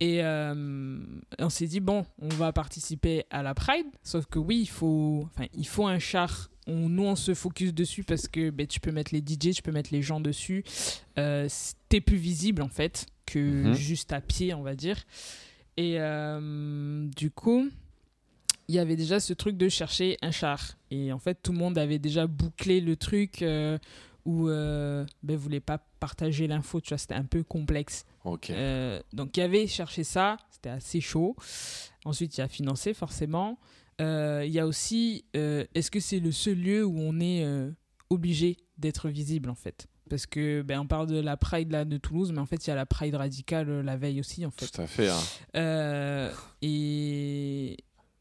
[SPEAKER 2] et on s'est dit, bon, on va participer à la Pride, sauf que oui, il faut un char. Nous, on se focus dessus parce que tu peux mettre les DJ, tu peux mettre les gens dessus, t'es plus visible en fait que juste à pied, on va dire. Et du coup, il y avait déjà ce truc de chercher un char. Et en fait, tout le monde avait déjà bouclé le truc où voulait pas partager l'info. Tu vois, c'était un peu complexe. Donc, il y avait cherché ça. C'était assez chaud. Ensuite, il y a financé, forcément. Il y a aussi, est-ce que c'est le seul lieu où on est obligé d'être visible, en fait ? Parce que on parle de la Pride là, de Toulouse, mais en fait il y a la Pride radicale la veille aussi en fait.
[SPEAKER 1] Tout à fait.
[SPEAKER 2] Et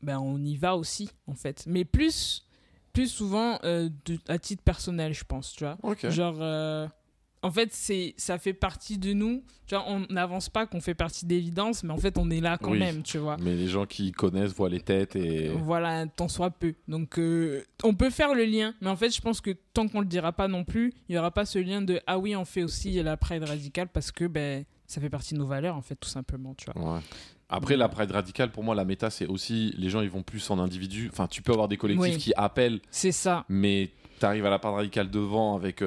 [SPEAKER 2] on y va aussi en fait, mais plus souvent à titre personnel, je pense, tu vois. Genre en fait ça fait partie de nous, tu vois, on n'avance pas qu'on fait partie d'évidence, mais en fait on est là quand même, tu vois.
[SPEAKER 1] Mais les gens qui connaissent voient les têtes et
[SPEAKER 2] voilà, tant soit peu. Donc on peut faire le lien, mais en fait je pense que tant qu'on le dira pas non plus, il y aura pas ce lien de oui, on fait aussi la Pride radicale, parce que ça fait partie de nos valeurs en fait, tout simplement, tu vois.
[SPEAKER 1] Après, la Pride radicale, pour moi, la méta, c'est aussi les gens, ils vont plus en individu. Enfin, tu peux avoir des collectifs qui appellent.
[SPEAKER 2] C'est ça.
[SPEAKER 1] Mais t'arrives à la Pride radicale devant avec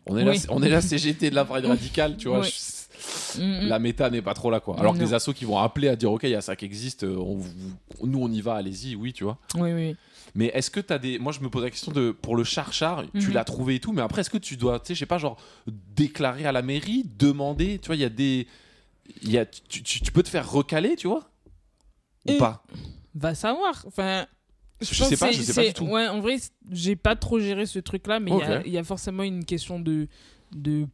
[SPEAKER 1] on est la CGT de la Pride radicale, tu vois. la méta n'est pas trop là, quoi. Alors que des assos qui vont appeler à dire ok, il y a ça qui existe, nous on y va, allez-y, oui, tu vois.
[SPEAKER 2] Oui.
[SPEAKER 1] Mais est-ce que t'as des... Moi, je me pose la question pour le char, tu l'as trouvé et tout, mais après, est-ce que tu dois, tu sais, je sais pas, genre, déclarer à la mairie, demander, tu vois, il y a des... Tu peux te faire recaler, tu vois, ou pas?
[SPEAKER 2] Va savoir, enfin...
[SPEAKER 1] Je sais pas du tout.
[SPEAKER 2] Ouais, en vrai, j'ai pas trop géré ce truc-là, mais il y a forcément une question de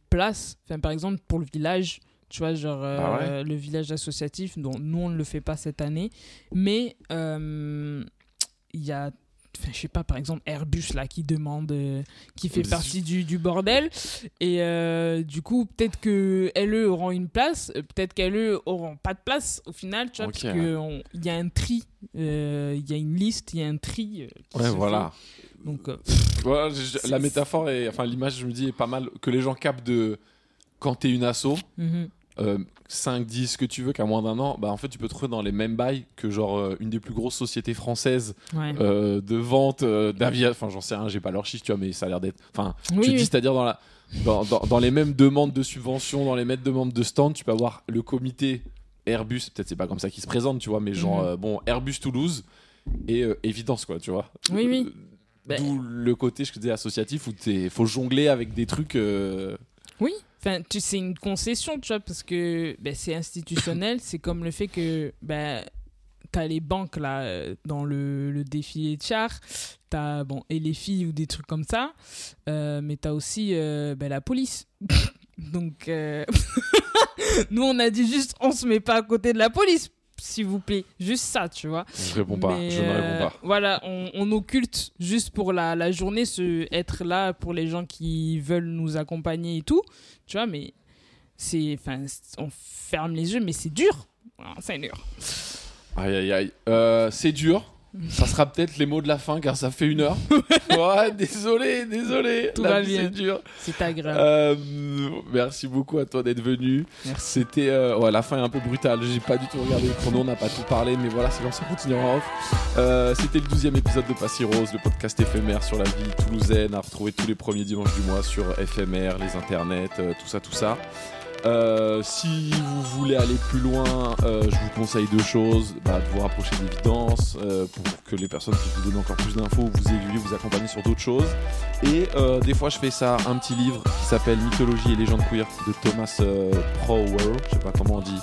[SPEAKER 2] place. Enfin, par exemple, pour le village, tu vois, genre le village associatif, dont nous, on ne le fait pas cette année, mais il y a... Enfin, je sais pas, par exemple, Airbus, là, qui demande, qui fait partie du bordel. Et du coup, peut-être que LE auront une place, peut-être qu'LE auront pas de place, au final, tu vois, parce qu'il y a un tri, il y a une liste, il y a un tri.
[SPEAKER 1] Ouais, voilà.
[SPEAKER 2] Fait. Donc,
[SPEAKER 1] la métaphore, enfin, l'image, je me dis, est pas mal, que les gens captent de quand t'es une asso. 5, 10, ce que tu veux, qu'à moins d'un an, bah en fait tu peux te trouver dans les mêmes bails que genre une des plus grosses sociétés françaises de vente d'aviation, enfin j'en sais rien, j'ai pas leur chiffre, tu vois, mais ça a l'air d'être, enfin dis, c'est-à-dire dans les mêmes demandes de subventions, dans les mêmes demandes de stand, tu peux avoir le comité Airbus, peut-être c'est pas comme ça qu'ils se présentent, tu vois, mais genre bon, Airbus Toulouse et évidence, quoi, tu vois. D'où le côté, je te disais, associatif, où faut jongler avec des trucs
[SPEAKER 2] oui, enfin, c'est une concession, tu vois, parce que c'est institutionnel. C'est comme le fait que t'as les banques là dans le défilé de chars, t'as et les filles ou des trucs comme ça, mais t'as aussi la police. Donc nous on a dit juste on se met pas à côté de la police, s'il vous plaît, juste ça, tu vois.
[SPEAKER 1] Je ne réponds pas.
[SPEAKER 2] Voilà, on occulte juste pour la journée, être là pour les gens qui veulent nous accompagner et tout, tu vois, mais on ferme les yeux, mais c'est dur. C'est dur.
[SPEAKER 1] Aïe. C'est dur. Ça sera peut-être les mots de la fin, car ça fait 1 heure. Ouais, désolé.
[SPEAKER 2] Tout va
[SPEAKER 1] bien. C'est dur.
[SPEAKER 2] C'est agréable.
[SPEAKER 1] Merci beaucoup à toi d'être venu.
[SPEAKER 2] Merci.
[SPEAKER 1] C'était la fin est un peu brutale. J'ai pas du tout regardé le chrono, on n'a pas tout parlé, mais voilà, c'est comme ça qu'on continuera en off. C'était le 12e épisode de Passy Rose, le podcast éphémère sur la vie toulousaine, à retrouver tous les premiers dimanches du mois sur FMR, les internets, tout ça. Si vous voulez aller plus loin, je vous conseille 2 choses, de vous rapprocher d'Évidence pour que les personnes puissent vous donner encore plus d'infos, vous aiguiller, vous accompagner sur d'autres choses. Et des fois je fais ça, un petit livre qui s'appelle Mythologie et légendes queer de Thomas Prower, je sais pas comment on dit.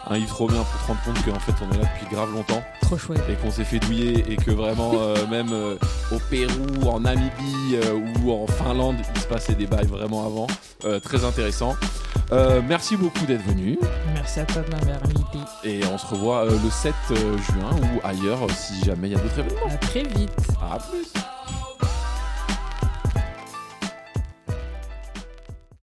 [SPEAKER 1] Un livre trop bien pour te rendre compte qu'en fait on est là depuis grave longtemps.
[SPEAKER 2] Trop chouette.
[SPEAKER 1] Et qu'on s'est fait douiller et que vraiment même au Pérou, en Namibie ou en Finlande, il se passait des bails vraiment avant. Très intéressant. Merci beaucoup d'être venu.
[SPEAKER 2] Merci à toi de m'avoir invité.
[SPEAKER 1] Et on se revoit le 7 juin ou ailleurs si jamais il y a d'autres événements.
[SPEAKER 2] À très vite.
[SPEAKER 1] À plus.